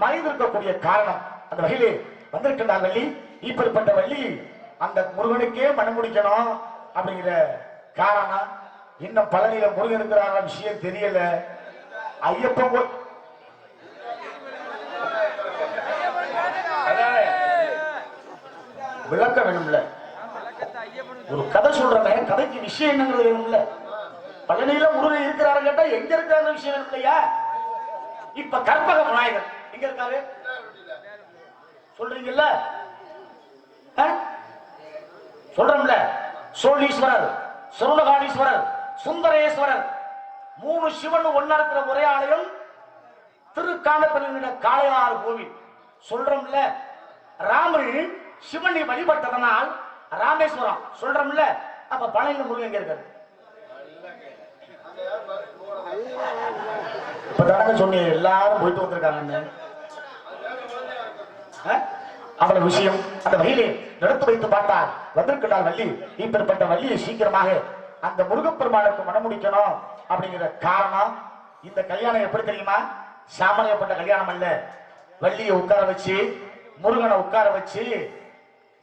மறைந்திருக்கக்கூடிய காரணம். அந்த வகையிலே வந்திருக்கின்றார் வள்ளி. இப்படிப்பட்ட வள்ளி அந்த முருகனுக்கே மனம் முடிக்கணும் அப்படிங்கிற காரணம். இன்னும் பழனியில முருகன் இருக்கிறாங்க விஷயம் தெரியல. ஐயப்பன் போய் விளக்க வேணும்ல, ஒரு கதை சொல்றேன், கதைக்கு விஷயம் என்னங்கிறது வேணும்ல. பழனியில முருகன் இருக்கிறாரு கேட்டா எங்க இருக்காரு விஷயம் வேணும் இல்லையா? இப்ப கற்பக விநாயகர் எங்க இருக்காரு சொல்றீங்கல்ல? சொல்றோம்ல. சோழீஸ்வரர், சருணகாளீஸ்வரர், சுந்தரேஸ்வரர், 3 சிவன் ஒன்னா இருக்கிற ஒரே ஆலயம் திருக்காணப்பள்ளியிட காளையார் கோவில். சொல்றோம்ல. ராமன் சிவனை வழிபட்டதனால் ராமேஸ்வரம் சொல்றோம்ல. அப்ப பழனியில முருகன் எங்க இருக்காரு? இப்ப தானங்க சொன்னீங்க எல்லாரும் போயிட்டு வந்திருக்காங்க. அவ்வளவு விஷயம். அந்த வகையிலே நடத்து வைத்து பார்த்தார். வந்திருக்கிறார் வள்ளி. இப்படிப்பட்ட வள்ளியை சீக்கிரமாக அந்த முருகப்பெருமானுக்கு மனம் முடிக்கணும் அப்படிங்கிற காரணம். இந்த கல்யாணம் எப்படி தெரியுமா? சாமானியப்பட்ட கல்யாணம் அல்ல. வள்ளியை உட்கார வச்சு, முருகனை உட்கார வச்சு,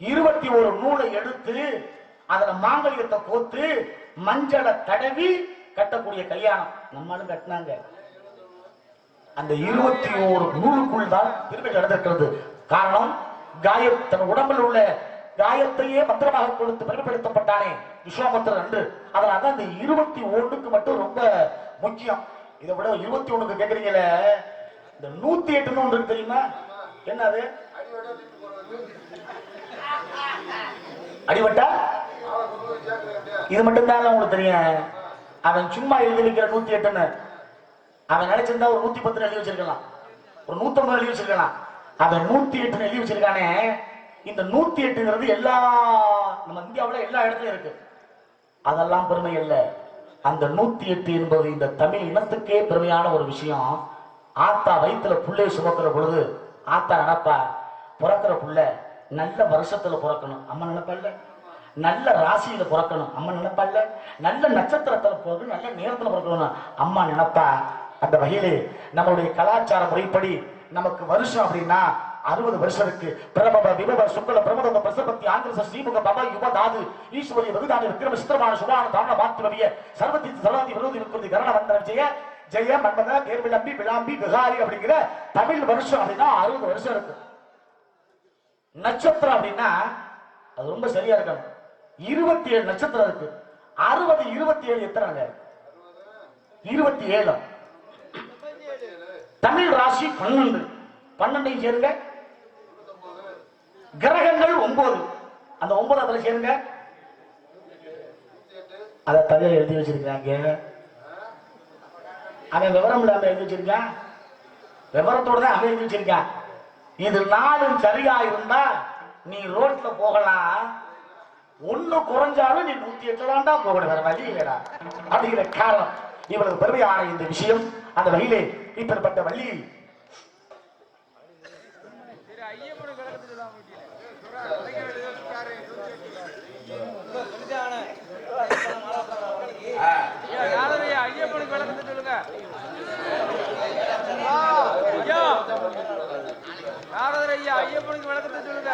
21 நூலை எடுத்து அதுல மாங்கல்யத்தை கோத்து மஞ்சளை தடவி கட்டக்கூடிய கல்யாணம். நம்மளும் கட்டினாங்க. அந்த 21 நூலுக்குள் தான் திருமணம் நடந்திருக்கிறது. காரணம், தன் உடம்பில் உள்ள காயத்தையே மந்திரமாக கொடுத்து பெருமைப்படுத்தப்பட்டானே விஸ்வாமித்திரன் என்று. அதனால அந்த 21க்கு மட்டும் ரொம்ப முக்கியம். இதை விட 21க்கு கேட்கறீங்களே, இந்த 108 ஒன்று இருக்கு தெரியுமா? என்னது? அடிபட்டா இது மட்டும் தான் உங்களுக்கு தெரியும். அவன் சும்மா எழுதி வைக்கிற 108ன்னு அவன் நினைச்சிருந்தா ஒரு 110 எழுதி வச்சிருக்கலாம், ஒரு 150 எழுதி வச்சிருக்கலாம். அவன் 108 எழுதி வச்சிருக்கானே. இந்த 108ங்கிறது எல்லா நம்ம இந்தியாவில் எல்லா இடத்துலயும் இருக்கு. அதெல்லாம் பெருமை இல்லை. அந்த 108 என்பது இந்த தமிழ் இனத்துக்கே பெருமையான ஒரு விஷயம். ஆத்தா வயிற்றுல புள்ளைய சுமக்கிற பொழுது ஆத்தா நினைப்பா, பிறக்கிற புள்ள நல்ல வருஷத்துல பிறக்கணும் அம்மா நினைப்பால, நல்ல ராசியில பிறக்கணும் அம்மா நினைப்பால, நல்ல நட்சத்திரத்துல பிறக்கணும், நல்ல நேரத்துல பிறக்கணும் அம்மா நினைப்பா. அந்த வகையிலே நம்மளுடைய கலாச்சார முறைப்படி நமக்கு வருஷம் அப்படின்னா 60 வருஷம் இருக்கு. பிரபவ விபவ சுக்ல பிரமத பிரசபத்தி ஆங்கிரச ஸ்ரீமுக பவ யுவ தாது ஈஸ்வரிய வெகுதான விக்ரம சித்திரமான சுபான தான பாத்திரவிய சர்வதி சர்வாதி விரோதி விக்ருதி கரண வந்தனம் ஜெய ஜெய மன்மத தேர்விளம்பி விளாம்பி விகாரி அப்படிங்கிற தமிழ் வருஷம் அப்படின்னா 60 வருஷம் இருக்கு. நட்சத்திரம் அப்படின்னா அது ரொம்ப சரியா இருக்கணும். 27 நட்சத்திரம் இருக்கு. 60 27 எத்தனை? 27. தமிழ் ராசி 12. 12 சேருங்க. கிரகங்கள் 9. அந்த 9 அதுல சேருங்க. அத தனியா எழுதி வச்சிருக்காங்க. அவன் விவரம் இல்லாம எழுதி வச்சிருக்கான். விவரத்தோட தான் அவன் எழுதி வச்சிருக்கான். இது நாளும் சரியா இருந்தா நீ ரோட்ல போகலாம், ஒண்ணு குறைஞ்சாலும் நீ 108 தான்டா போகணும், வேற வழி இல்லடா அப்படிங்கிற காரணம். இவரது பெருமையான இந்த விஷயம். அந்த வகையிலே இப்படிப்பட்ட வள்ளி
ஐயப்பனுக்கு விளக்கத்தை சொல்லுங்க. ஐயப்பனுக்கு விளக்கத்தை சொல்லுங்க.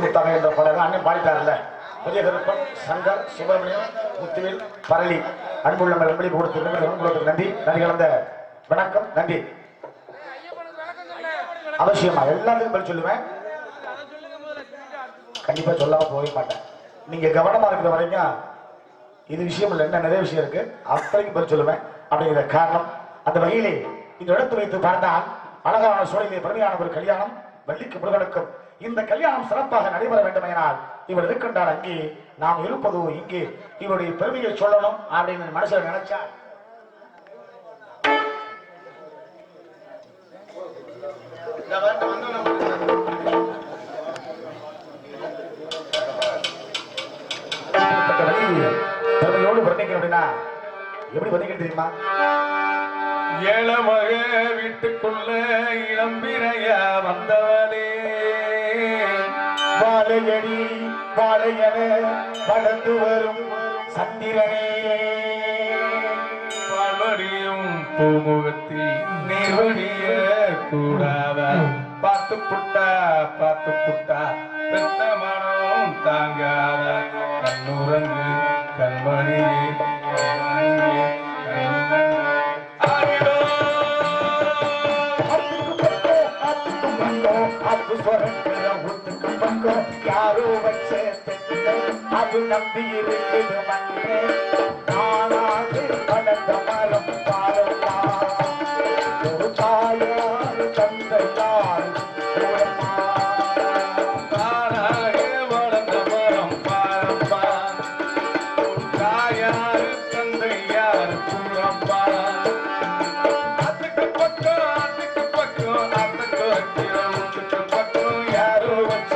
முத்தாக என்ற படம் அண்ணன் பாடிட்டார்ல, பெரிய கருப்பன், சங்கர், சுப்பிரமணியம், முத்துவேல், பரளி, அன்புள்ள வெம்பளி கொடுத்து நன்றி. நன்றி கலந்த வணக்கம். நன்றி. அவசியமா எல்லாத்துக்கும் பதில் சொல்லுவேன். கண்டிப்பா சொல்லாம போக மாட்டேன். நீங்க கவனமா இருக்கிற வரைக்கும் இது விஷயம் இல்லை, என்ன நிறைய விஷயம் இருக்கு, அத்தனைக்கு பதில் சொல்லுவேன் அப்படிங்கிற காரணம். அந்த வகையிலே இந்த இடத்து வைத்து பார்த்தால் அழகான சூழலிலே பெருமையான ஒரு கல்யாணம் வள்ளிக்கு முருகனுக்கும். இந்த கல்யாணம் சிறப்பாக நடைபெற வேண்டுமென்றால் இவர் இருக்கின்றார் அங்கே, நாம் இருப்பதோ இங்கே. இவருடைய பெருமையை சொல்லணும் அப்படின்னு மனசுல நினைச்சா பெருமையோடு வர்ணிக்கணும் அப்படின்னா எப்படி வர்ணிக்க தெரியுமா?
ஏழமக வீட்டுக்குள்ள இளம்பிரைய வந்தவனே,
வாழையடி வாழையன வளர்ந்து வரும் சந்திரனே,
வாழ்வடியும் பூமுகத்தில் நீர்வடிய கூடாத பார்த்து புட்டா பெத்த மனம் தாங்காத கண்ணுறங்கு கண்மணியே
யாரோ வச்ச அது நம்பி இருக்குது மண்ணே நானாது வளர்ந்த மரம் பாரம்மா ஒரு தாயார் தந்தையார்
தானாக வளர்ந்த மரம் பாரம்பா தாயார் தந்தையார் கூறம்பா அதுக்கு பக்கம் அதுக்கு பக்கம் யாரோ வச்ச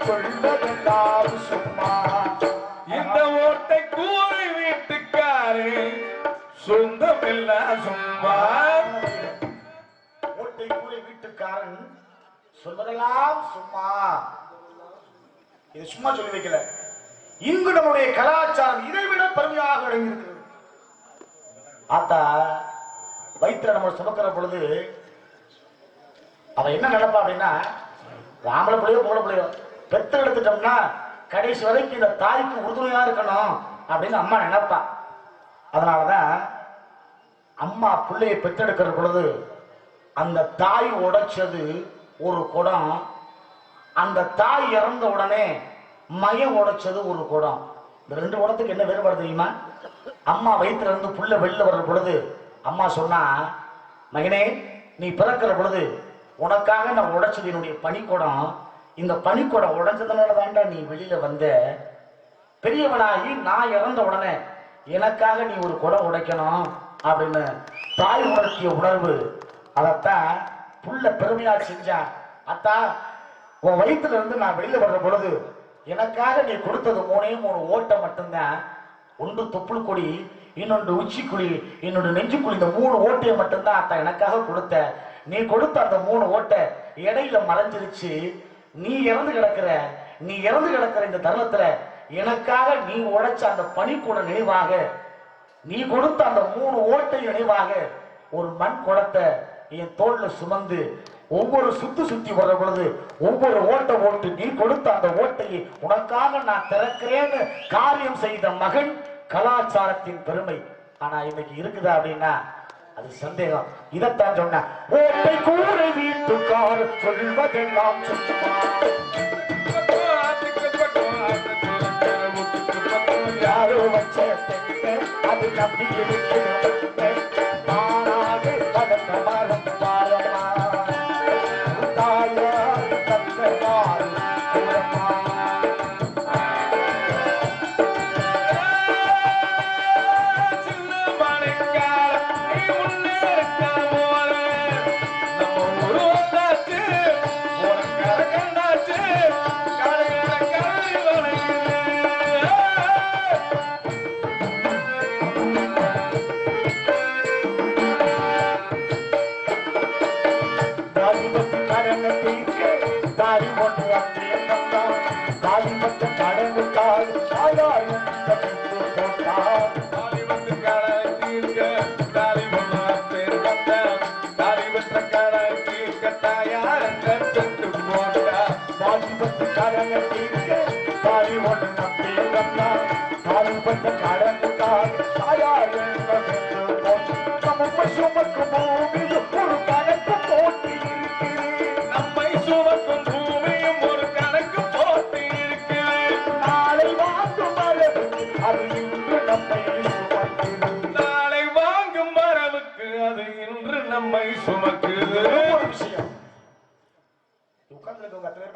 சொல்வதெல்லாம் சும்மா
இந்த ஓட்டை கூறி வீட்டுக்காரு சொந்தம் எல்லாம் சும்மா
ஓட்டை கூறி வீட்டுக்காரன் சொல்வதெல்லாம் சும்மா இது சும்மா சொல்லி வைக்கல இங்கு நம்முடைய கலாச்சாரம் இதைவிட பெருமையாக அடங்கியிருக்கிறது ஆத்தா வயிற்றுல நம்ம சுமக்கிற பொழுது அவ என்ன நினைப்பா அப்படின்னா ஆம்பளை பிள்ளையோ பொம்பளை பிள்ளையோ பெத்து எடுத்துட்டோம்னா கடைசி வரைக்கும் இந்த தாய்க்கு உறுதுணையா இருக்கணும் அப்படின்னு அம்மா நினைப்பா. அதனாலதான் அம்மா பிள்ளையை பெத்தெடுக்கிற பொழுது அந்த தாய் உடைச்சது ஒரு குடம், அந்த தாய் இறந்த உடனே மயம் உடைச்சது ஒரு குடம். இந்த ரெண்டு குடத்துக்கு என்ன வேறுபாடு தெரியுமா? அம்மா வயிற்றுல இருந்து புள்ள வெளில வர்ற பொழுது அம்மா சொன்னா, மகனே நீ பிறக்கிற பொழுது உனக்காக நான் உடைச்சது என்னுடைய பனிக்குடம், இந்த பனிக்குடம் உடைஞ்சதுனால தாண்டா நீ வெளியில வந்த. பெரியவனாகி நான் இறந்த உடனே எனக்காக நீ ஒரு குடம் உடைக்கணும் அப்படின்னு தாய் உணர்த்திய உணர்வு. அதைத்தான் புள்ள பெருமையா செஞ்சா. அத்தா உன் வயிற்றுல இருந்து நான் வெளியில வர்ற பொழுது எனக்காக நீ கொடுத்தது 3 ஓட்டை மட்டும்தான். ஒன்று தொப்புள் கொடி, இன்னொன்று உச்சிக்குழி, இன்னொன்று நெஞ்சுக்குழி. இந்த 3 ஓட்டையை மட்டும்தான் அத்தா எனக்காக கொடுத்த. நீ கொடுத்த அந்த 3 ஓட்டை இடையில மறைஞ்சிருச்சு. நீ இறந்து கிடக்கிற இந்த தருணத்துல எனக்காக நீ உடைச்ச அந்த பனிக்கூட நினைவாக, நீ கொடுத்த அந்த 3 ஓட்டை நினைவாக ஒரு மண் குடத்தை என் தோல்ல சுமந்து ஒவ்வொரு சுத்தி வர்ற பொழுது ஒவ்வொரு ஓட்டை ஓட்டு நீ கொடுத்த அந்த ஓட்டையை உனக்காக நான் திறக்கிறேன்னு காரியம் செய்த மகன் கலாச்சாரத்தின் பெருமை. ஆனா இன்னைக்கு இருக்குதா அப்படின்னா அது சந்தேகம். இதைத்தான் சொன்ன ஓட்டை கூரை வீட்டுக்கார் சொல்வதெல்லாம் சும்மா. யாரோ வச்ச அது நம்பி இருக்கிற நானாக வளர்ந்த மரம் பாரமா தாயார் தந்தையார் கூறமா. சுமக்கு பூமியில் ஒரு கணக்கு போட்டி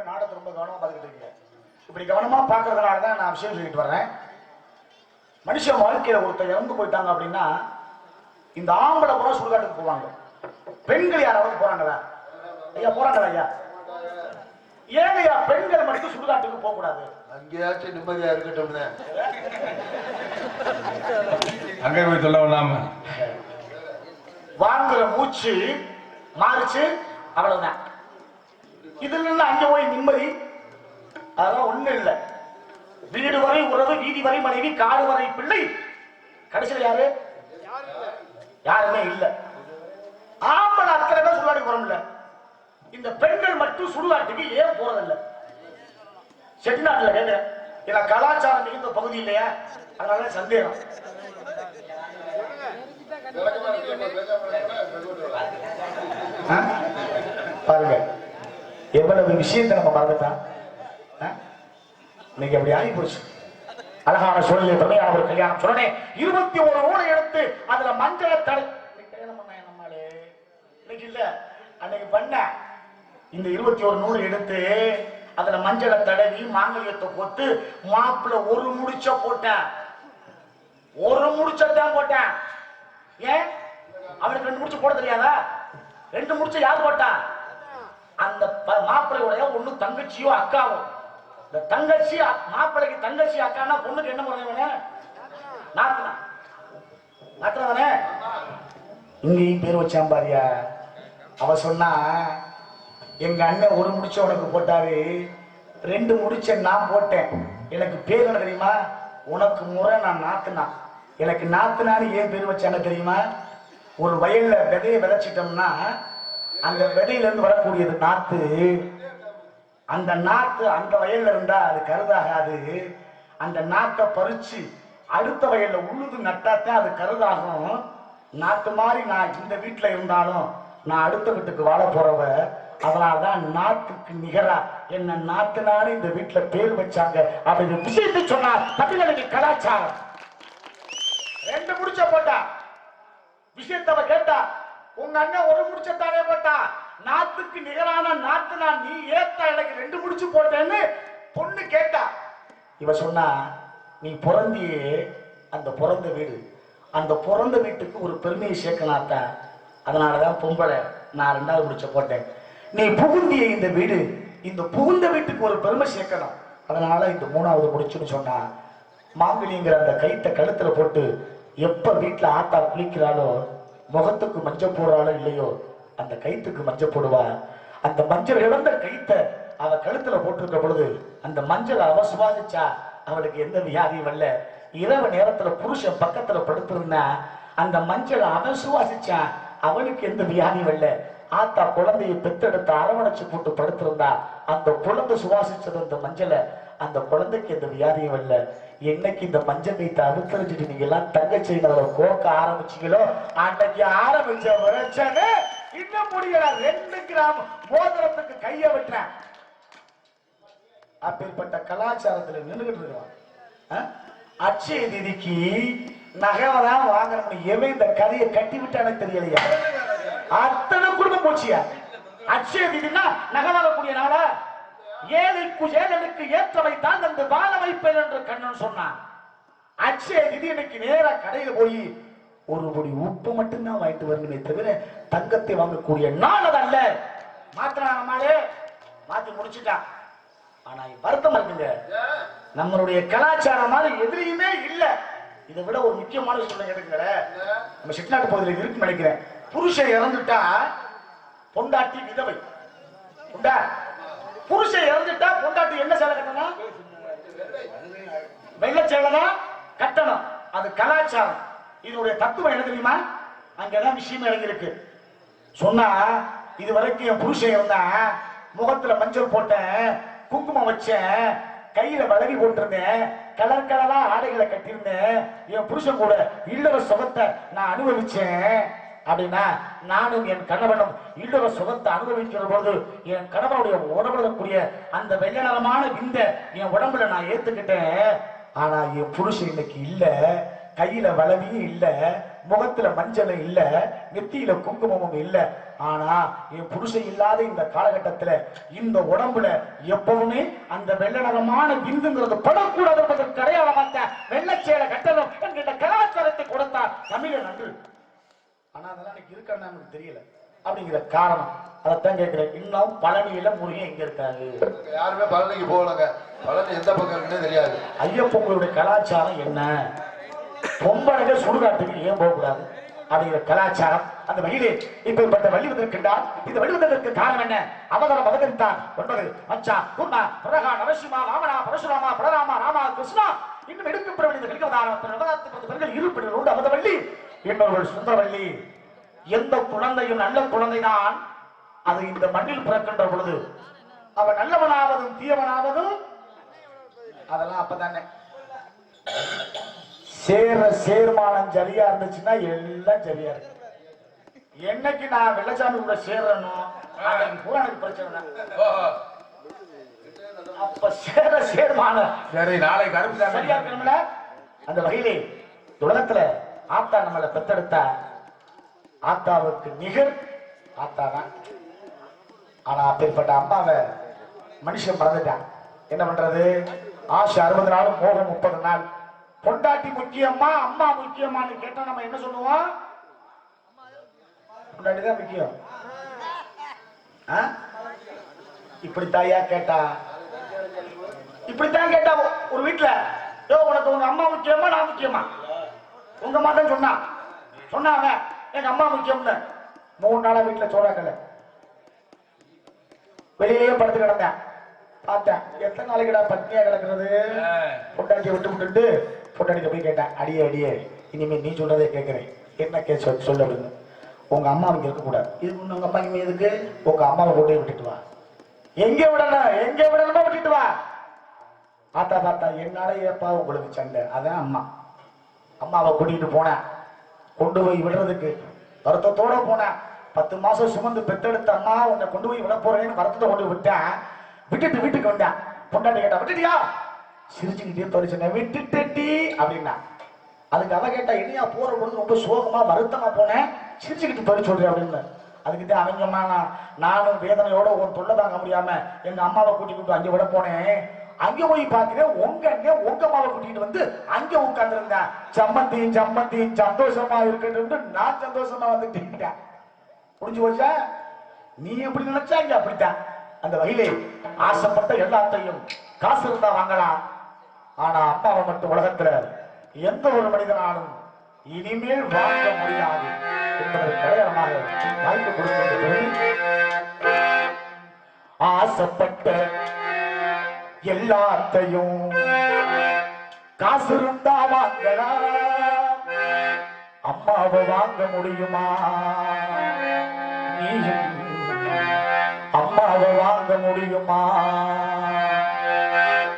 எப்பவுமே நாடகத்தை ரொம்ப கவனமா பார்த்துக்கிட்டு இருக்கீங்க. இப்படி கவனமா பார்க்கறதுனால தான் நான் விஷயம் சொல்லிட்டு வர்றேன். மனுஷன் வாழ்க்கையில ஒருத்தர் இறந்து போயிட்டாங்க அப்படின்னா இந்த ஆம்பளை கூட சுடுகாட்டுக்கு போவாங்க. பெண்கள் யாராவது போறாங்களா? ஐயா போறாங்களா ஐயா? ஏன் ஐயா பெண்கள் மட்டும் சுடுகாட்டுக்கு போக கூடாது?
அங்கேயாச்சும் நிம்மதியா இருக்கட்டும்.
அங்கே போய் சொல்ல வேண்டாம
வாங்குற மூச்சு மாறிச்சு, அவ்வளவுதான். இதுல இருந்து அங்க போய் நிம்மதி அதெல்லாம் ஒண்ணு இல்லை. வீடு வரை உறவு, வீதி வரை மனைவி, காடு வரை பிள்ளை, கடைசியில் யாரு? யாருமே இல்லை. ஆம்பளை அத்தனை பேர் சுடுகாட்டுக்கு போறோம்ல, இந்த பெண்கள் மட்டும் சுடுகாட்டுக்கு ஏன் போறதில்லை? செட்டிநாட்டுல கேட்கிறேன். ஏன்னா கலாச்சாரம் மிகுந்த பகுதி இல்லையா, அதனால சந்தேகம். பாருங்க எவ்வளவு விஷயத்தை நம்ம மறந்துட்டான். இன்னைக்கு அப்படி ஆகி போச்சு. அழகான சூழ்நிலை, தொகையான ஒரு கல்யாணம் சொன்னேன். 21 ஊரை எடுத்து அதுல மஞ்சளை தடை கல்யாணம் பண்ண நம்மளே இன்னைக்கு இல்ல, அன்னைக்கு பண்ண இந்த 21 நூறு எடுத்து அதுல மஞ்சளை தடவி மாங்கல்யத்தை போட்டு மாப்பிள்ள ஒரு முடிச்ச போட்டேன். ஒரு முடிச்சதான் போட்டேன். ஏன் அவனுக்கு 2 முடிச்சு போட தெரியாதா? 2 முடிச்ச யார் போட்டா? அந்த மாப்பிள்ளையுடைய ஒண்ணு தங்கச்சியோ அக்காவோ. இந்த தங்கச்சி மாப்பிள்ளைக்கு தங்கச்சி அக்கானா பொண்ணுக்கு என்ன முறை? நாத்தனா நாத்தனாதானே. இங்கேயும் பேர் வச்சான் பாரியா. அவ சொன்னா எங்க அண்ணன் ஒரு முடிச்ச உனக்கு போட்டாரு, 2 முடிச்ச நான் போட்டேன். எனக்கு பேர் என்ன தெரியுமா? உனக்கு முறை நான் நாத்துனா. எனக்கு நாத்துனான்னு ஏன் பேர் வச்சாங்க தெரியுமா? ஒரு வயல்ல விதையை விதைச்சிட்டோம்னா அந்த விதையில இருந்து வரக்கூடியது நாத்து. அந்த நாத்து அந்த வயல்ல இருந்தா அது கருதாகாது. அந்த நாத்தை பறிச்சு அடுத்த வயல்ல உழுது நட்டாத்தான் அது கருதாகும். நாத்து மாதிரி நான் இந்த வீட்டுல இருந்தாலும் நான் அடுத்த வீட்டுக்கு வாழ போறவ. அதனாலதான் நாட்டுக்கு நிகரா என்ன நாத்துனாரு இந்த வீட்டுல பேர் வச்சாங்க. அப்படி விஷயத்தை சொன்னா தமிழனுக்கு கலாச்சாரம். 2 முடிச்ச போட்டா விஷயத்த கேட்டா, உங்க அண்ணன் ஒரு முடிச்சத்தானே போட்டா, நாத்துக்கு நிகரான நாத்து நான் நீ ஏத்தா எனக்கு 2 முடிச்சு போட்டேன்னு பொண்ணு கேட்டா. இவ சொன்னா நீ பிறந்தியே அந்த பிறந்த வீடு, அந்த பிறந்த வீட்டுக்கு ஒரு பெருமையை சேர்க்கலாத்தா. அதனாலதான் பொம்பளை நான் 2வது முடிச்ச போட்டேன். நீ புகுந்திய இந்த வீடு, இந்த புகுந்த வீட்டுக்கு ஒரு பெருமை சேர்க்கணும். அதனால இந்த 3வது முடிச்சுன்னு சொன்னா மாங்கலிங்கிற அந்த கைத்தை கழுத்துல போட்டு எப்ப வீட்டுல ஆத்தா குளிக்கிறாளோ முகத்துக்கு மஞ்சள் போடுறாளோ இல்லையோ அந்த கைத்துக்கு மஞ்சள் போடுவா. அந்த மஞ்சள் இழந்த கைத்தை அவ கழுத்துல போட்டிருக்க பொழுது அந்த மஞ்சள் அவ சுவாசிச்சா அவளுக்கு எந்த வியாதியும் வரல. இரவு நேரத்துல புருஷன் பக்கத்துல படுத்திருந்தா அந்த மஞ்சள் அவன் சுவாசிச்சா அவளுக்கு எந்த வியாதியும் வரல. ஆத்தா குழந்தையை பெத்தெடுத்து அரவணைச்சு போட்டு படுத்திருந்தா அந்த குழந்தை சுவாசிச்சது அந்த மஞ்சளை, அந்த குழந்தைக்கு எந்த வியாதியும் வரல. என்னைக்கு இந்த மஞ்சள் நீத்தை அவுத்தரிச்சுட்டு நீங்க எல்லாம் தங்கச்சி கோக்க ஆரம்பிச்சீங்களோ அன்னைக்கு ஆரம்பிச்ச பிரச்சனை இன்னும் முடியல. 2 கிராம் மோதிரத்துக்கு கைய விட்டுறேன். அப்பேற்பட்ட கலாச்சாரத்துல நின்றுகிட்டு இருக்கிறோம். அட்சய திதிக்கு நகைதான் வாங்கணும். எவன் இந்த கதையை கட்டி விட்டானே தெரியலையா? அத்தனை குடும்பம் போச்சியா. அட்சய திதினா நகை வாங்கக்கூடிய நாளா? ஏழைக்கு ஏழனுக்கு ஏற்றவை தான் அந்த வாழ வைப்பேன் என்று கண்ணன் சொன்னான். அட்சய திதி இன்னைக்கு நேரா கடையில போய் ஒரு பொடி உப்பு மட்டும்தான் வாங்கிட்டு வரணுமே தவிர தங்கத்தை வாங்கக்கூடிய நாள் அதல்ல. மாத்திராங்களே மாத்தி முடிச்சுட்டான். ஆனா வருத்தம் இருக்குங்க, நம்மளுடைய கலாச்சாரம் மாதிரி எதிரியுமே இல்ல. இதை விட ஒரு முக்கியமான விஷயம் கேட்டுங்கள, நம்ம செட்டிநாட்டு பகுதியில் இருக்குன்னு நினைக்கிறேன். புருஷன் இறந்துட்டா பொண்டாட்டி விதவை. புருஷன் இறந்துட்டா பொண்டாட்டி என்ன சேலை கட்டணும்? வெள்ளை சேலை தான் கட்டணும். அது கலாச்சாரம். இதனுடைய தத்துவம் என்ன தெரியுமா? அங்கதான் விஷயம் இறங்கிருக்கு. சொன்னா இது வரைக்கும் என் புருஷன் இருந்தா முகத்துல மஞ்சள் போட்டேன், குங்குமம் வச்சேன், கையில வளவி போட்டிருந்தேன், கலர் கலரா ஆடைகளை கட்டியிருந்தேன், என் புருஷன் கூட இல்லற சுகத்தை நான் அனுபவிச்சேன் அப்படின்னா நானும் என் கணவனும் இல்லற சுகத்தை அனுபவிக்கிற போது என் கணவனுடைய உடம்புல அந்த வெள்ளை நிறமான விந்த என் உடம்புல நான் ஏத்துக்கிட்டேன். ஆனா என் புருஷன் இன்னைக்கு இல்ல, கையில வளவியும் இல்ல, முகத்துல மஞ்சள் இல்ல, நெத்தியில குங்குமமும் இல்ல. ஆனா என் புருஷன் இல்லாத இந்த காலகட்டத்துல இந்த உடம்புல எப்பவுமே அந்த வெள்ளநகமான விந்துங்கிறது படக்கூடாது என்பதற்கு அடையாளமாக வெள்ளச்சேலை கட்டணம் என்கிட்ட கலாச்சாரத்தை கொடுத்தார் தமிழன் அன்று. ஆனா அதெல்லாம் எனக்கு இருக்கான்னு நமக்கு தெரியல அப்படிங்கிற காரணம். அதைத்தான் கேட்கிறேன். இன்னும் பழனியில முருகன் எங்க இருக்காரு?
யாருமே பழனிக்கு போகலங்க. பழனி எந்த பக்கம் இருக்குன்னு தெரியாது.
ஐயப்பங்களுடைய கலாச்சாரம் என்ன? பொம்பளைங்க சுடுகாட்டுக்கு ஏன் போகக்கூடாது அப்படிங்கிற கலாச்சாரம் அந்த வழியிலே இப்ப வழிவதற்கின்றார். இந்த வழிவதற்கு காரணம் என்ன? அவதாரம் அவதரித்தான் 9 மச்சா குர்மா பிரகா நரசிம்மா வாமனா பரசுராமா பலராமா ராமா கிருஷ்ணா இன்னும் எடுக்கப்பட இந்த கலிகவதாரத்தில் இருப்பினர் அவதவள்ளி இன்னொரு சுந்தரவள்ளி. எந்த குழந்தையும் நல்ல குழந்தைதான் அது இந்த மண்ணில் பிறக்கின்ற பொழுது அவன் நல்லவனாவதும் தீயவனாவதும் அதெல்லாம் அப்பதானே. சேர்மானம் சரியா இருந்துச்சுன்னா எல்லாம் சரியா இருக்கு. என்னைக்கு நான் வெள்ளச்சாமி கூட சேர்றணும் எனக்கு பிரச்சனை. அப்ப சேர்மானம்
சரி, நாளை கருப்பு
சரியா இருக்கணும்ல. அந்த வகையிலே உலகத்துல ஆத்தா நம்மளை பெத்தெடுத்த ஆத்தாவுக்கு நிகர் ஆத்தா தான். ஆனா அப்பேற்பட்ட அம்மாவை மனுஷன் மறந்துட்டான். என்ன பண்றது? ஆசை 60 நாள், மோகம் 30 நாள். பொண்டாட்டி முக்கியமா அம்மா முக்கியமானு கேட்டா நம்ம என்ன சொல்லுவோம்? பொண்டாட்டி தான் முக்கியம். இப்படித்தாயா கேட்டா? இப்படித்தான் கேட்டா ஒரு வீட்டுல, உனக்கு உங்க அம்மா முக்கியமா நான் முக்கியமா? உங்க அம்மா தான் சொன்னாங்க எங்க அம்மா முக்கியம்னு. 3 நாளா வீட்டுல சோறாக்கல, வெளியிலேயே படுத்து கிடந்தேன். பார்த்தேன் எத்தனை நாளைக்குடா பட்னியா கிடக்குறது. பொண்டாட்டியை விட்டு பொண்டாட்டிக்கு போய் கேட்டேன், அடியே இனிமே நீ சொல்றதே கேட்கிறேன், என்ன சொல்ல அப்படின்னு. உங்க அம்மா இங்க இருக்கக்கூடாது. இதுக்கு உங்க அப்பா இங்க எதுக்கு? உங்க அம்மாவை கொண்டே விட்டுட்டு வா. எங்க விடணுமோ விட்டுட்டு வா. பார்த்தா என்னால ஏப்பா உங்களுக்கு சண்டை? அதான் அம்மாவை கூட்டிட்டு போனேன். கொண்டு போய் விடுறதுக்கு வருத்தத்தோட போனேன். 10 மாசம் சுமந்து பெத்தெடுத்த அம்மா உன்னை கொண்டு போய் விட போறேன்னு வருத்தத்தை கொண்டு விட்டேன். விட்டுட்டு வீட்டுக்கு வந்தேன். பொண்டாட்டி கேட்டா விட்டுட்டியா? சிரிச்சுக்கிட்டே பறிச்சேன், விட்டுட்டி அப்படின்னா. அதுக்கு அவ கேட்டா, என்னையா போற பொழுது ரொம்ப சோகமா வருத்தமா போனேன், சிரிச்சுக்கிட்டு பறி சொல்றேன் அப்படின்னு. அதுக்கிட்ட அவங்கம்மா நானும் வேதனையோட ஒரு தொல்லை தாங்க முடியாம எங்க அம்மாவை கூட்டிக்கிட்டு அங்க விட போனேன். அங்க போய் பாக்குறேன் உங்க அம்மாவை கூட்டிட்டு வந்து அங்க உட்கார்ந்து இருந்தேன். சம்மந்தி சந்தோஷமா இருக்கட்டும் நான் சந்தோஷமா வந்துட்டேன். புரிஞ்சு போச்சா? நீ எப்படி நினைச்சாங்க அப்படித்தான். அந்த வகையிலே ஆசைப்பட்ட எல்லாத்தையும் காசு இருந்தா வாங்கலாம். ஆனா அம்மாவை மட்டும் உலகத்துல எந்த ஒரு மனிதனாலும் இனிமேல் வாங்க முடியாது என்பதை கடையாளமாக வாய்ப்பு கொடுக்கிறது. ஆசைப்பட்ட எல்லாத்தையும் காசு இருந்தா வாங்கலாம். அம்மாவை வாங்க முடியுமா? நீயும் அம்மாவை வாங்க முடியுமா?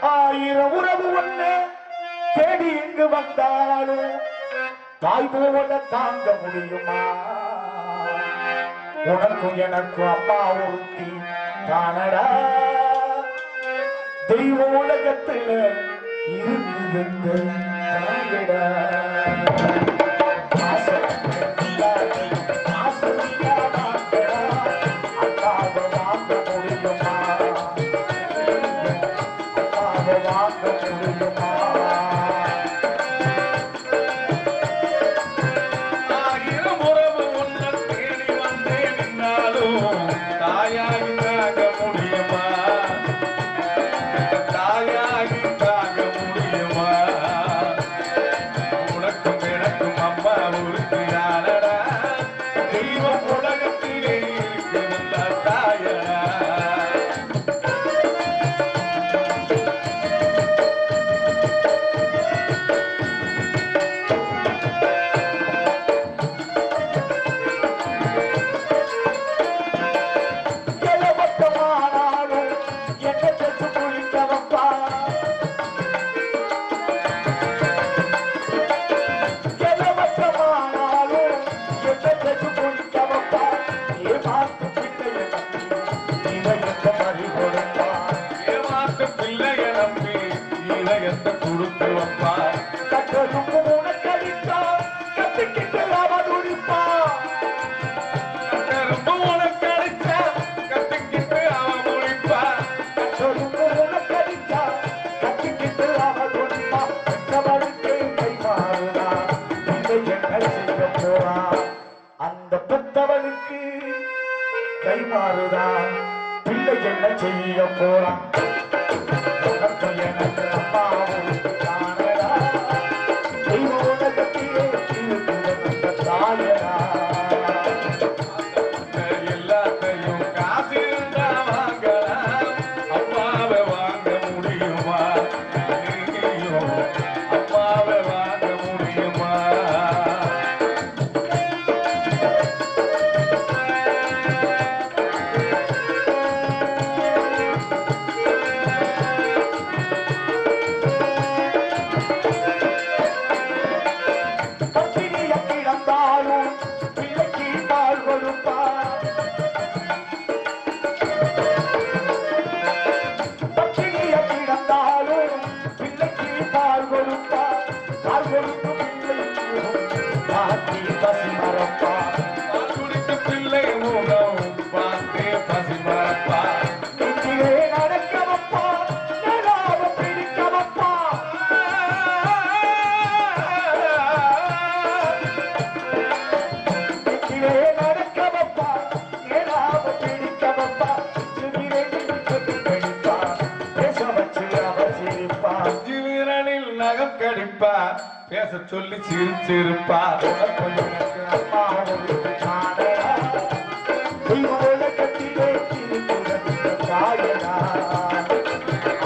1000 உறவு ஒண்ணு தேடி இங்கு வந்தாலும் தாய் போல தாங்க முடியுமா? உனக்கும் எனக்கும் அம்மா ஒருத்தி தானடா. தெய்வ உலகத்துல இருந்து தாயடா. கொடுத்து வப்பார். கட்டதும் உனக்களித்தார் கத்துக்கிட்டு பரிமாறுதான் பிள்ளை என்ன செய்ய போறான் உனக்கு எனக்கு அம்மாவும் தானடா தெய்வோலகத்திலே திருக்குறந்த தாயடா
எல்லாத்தையும் காசு இருந்தா வாங்கலாம் அப்பாவை வாங்க முடியுமா நீயும் அப்பாவை வாங்க முடியுமா
பத்தினியை கிடந்தாலும் பிள்ளைக்கு பால் கொடுப்பார் பத்தினியை கிடந்தாலும் பிள்ளைக்கு பால் கொடுப்பார் பால் கொடுத்து பிள்ளைக்கு பாத்தி பசி மறப்பார்
குடிக்கு பிள்ளை மூலம் பார்த்தே பசி மறப்பா
நெஞ்சிலே நடக்க வைப்பார் நெடாம பிடிக்க வைப்பார் நெஞ்சிலே நடக்க வைப்பார் நெடாம பிடிக்க வைப்பார் சிறிலே கட்டி கழிப்பார் பேச வச்சு அவர் சிரிப்பார்
வீரனில் நகம் கடிப்பா பேச சொல்லி சிரிச்சிருப்பா
உனக்கு எனக்கு அம்மாவும் நானடா தெய்வோலகத்திலே திருக்குறந்த தாயடா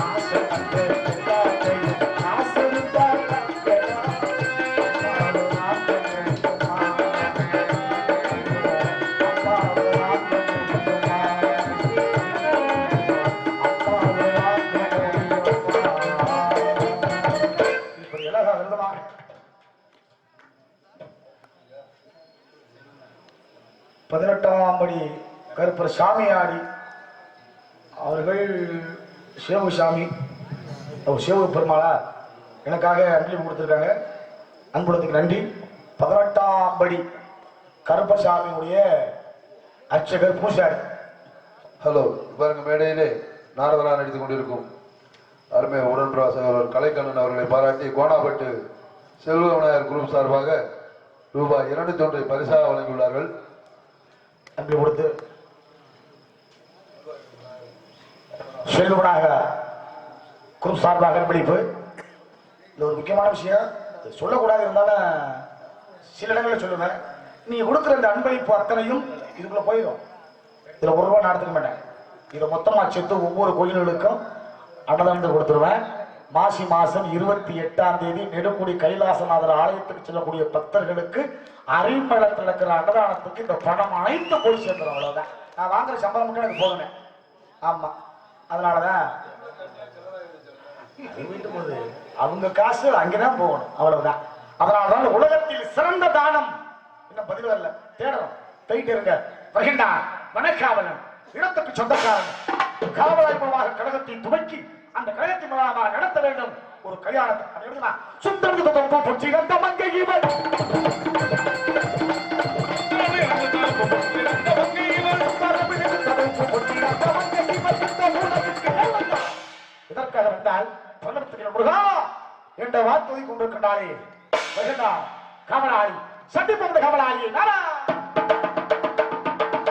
ஆசை வந்த எல்லாத்தையும் ஆசைத்தார் தங்கடா அம்மாவை வாங்க முடியுமா அம்மாவை வாங்க முடியுமா அம்மாவை வாங்க முடியுமா இப்படி எல்லாம் எழுதலாம் 18ஆம் படி கருப்பர் சாமியாடி அவர்கள் சேவுசாமி சேவு பெருமாளா எனக்காக அன்பளிப்பு கொடுத்துருக்காங்க. அன்புடத்துக்கு நன்றி. 18ஆம் படி கருப்பசாமியுடைய அர்ச்சகர் பூசாரி.
ஹலோ, பாருங்க, மேடையிலே நாரதரா நடித்துக் கொண்டிருக்கும் அருமை உடன்பிராசகர் கலைக்கண்ணன் அவர்களை பாராட்டி கோணாபட்டு செல்வ விநாயகர் குரூப் சார்பாக ரூபாய் 201 பரிசாக வழங்கியுள்ளார்கள்.
அன்பளி கொடுத்து செல்வனாக குரூப் சார்பாக அன்பளிப்பு. இது ஒரு முக்கியமான விஷயம், இது சொல்லக்கூடாது, இருந்தாலும் சில இடங்களில் சொல்லுவேன். நீங்க கொடுக்குற இந்த அன்பளிப்பு அத்தனையும் இதுக்குள்ள போயிடும். இதுல ஒரு ரூபா நடத்துக்க மாட்டேன். இதை மொத்தமா சேர்த்து ஒவ்வொரு கோயில்களுக்கும் அன்னதானத்தை கொடுத்துருவேன். மாசி மாசம் 28ஆம் தேதி நெடுங்குடி கைலாசநாதர் ஆலயத்துக்கு செல்லக்கூடிய பக்தர்களுக்கு அரிமளத்தில் நடக்கிற அன்னதானத்துக்கு இந்த பணம் அனைத்து போய் சேர்ந்துடும். அவ்வளவுதான். நான் வாங்குற சம்பளம் மட்டும் எனக்கு போதுங்க. ஆமா, அதனாலதான் வீட்டு போது அவங்க காசு அங்கதான் போகணும். அவ்வளவுதான். அதனாலதான் உலகத்தில் சிறந்த தானம் இன்னும் பதில் வரல, தேடணும். போயிட்டு இருக்க வருகின்றான் வனக்காவலன், இடத்துக்கு சொந்தக்காரன், காவலாய் மூலமாக கழகத்தை துவக்கி அந்த கழகத்தின் மூலமாக நடத்த வேண்டும் ஒரு கல்யாணத்தை. சுந்தரம் பொற்றிகந்த மங்கை இவள் இதற்காக வந்தால் முருகா என்ற வார்த்தை கொண்டிருக்கின்றாரே வருகின்றான் காவலாளி, சட்டி போன்ற காவலாளி நாராயண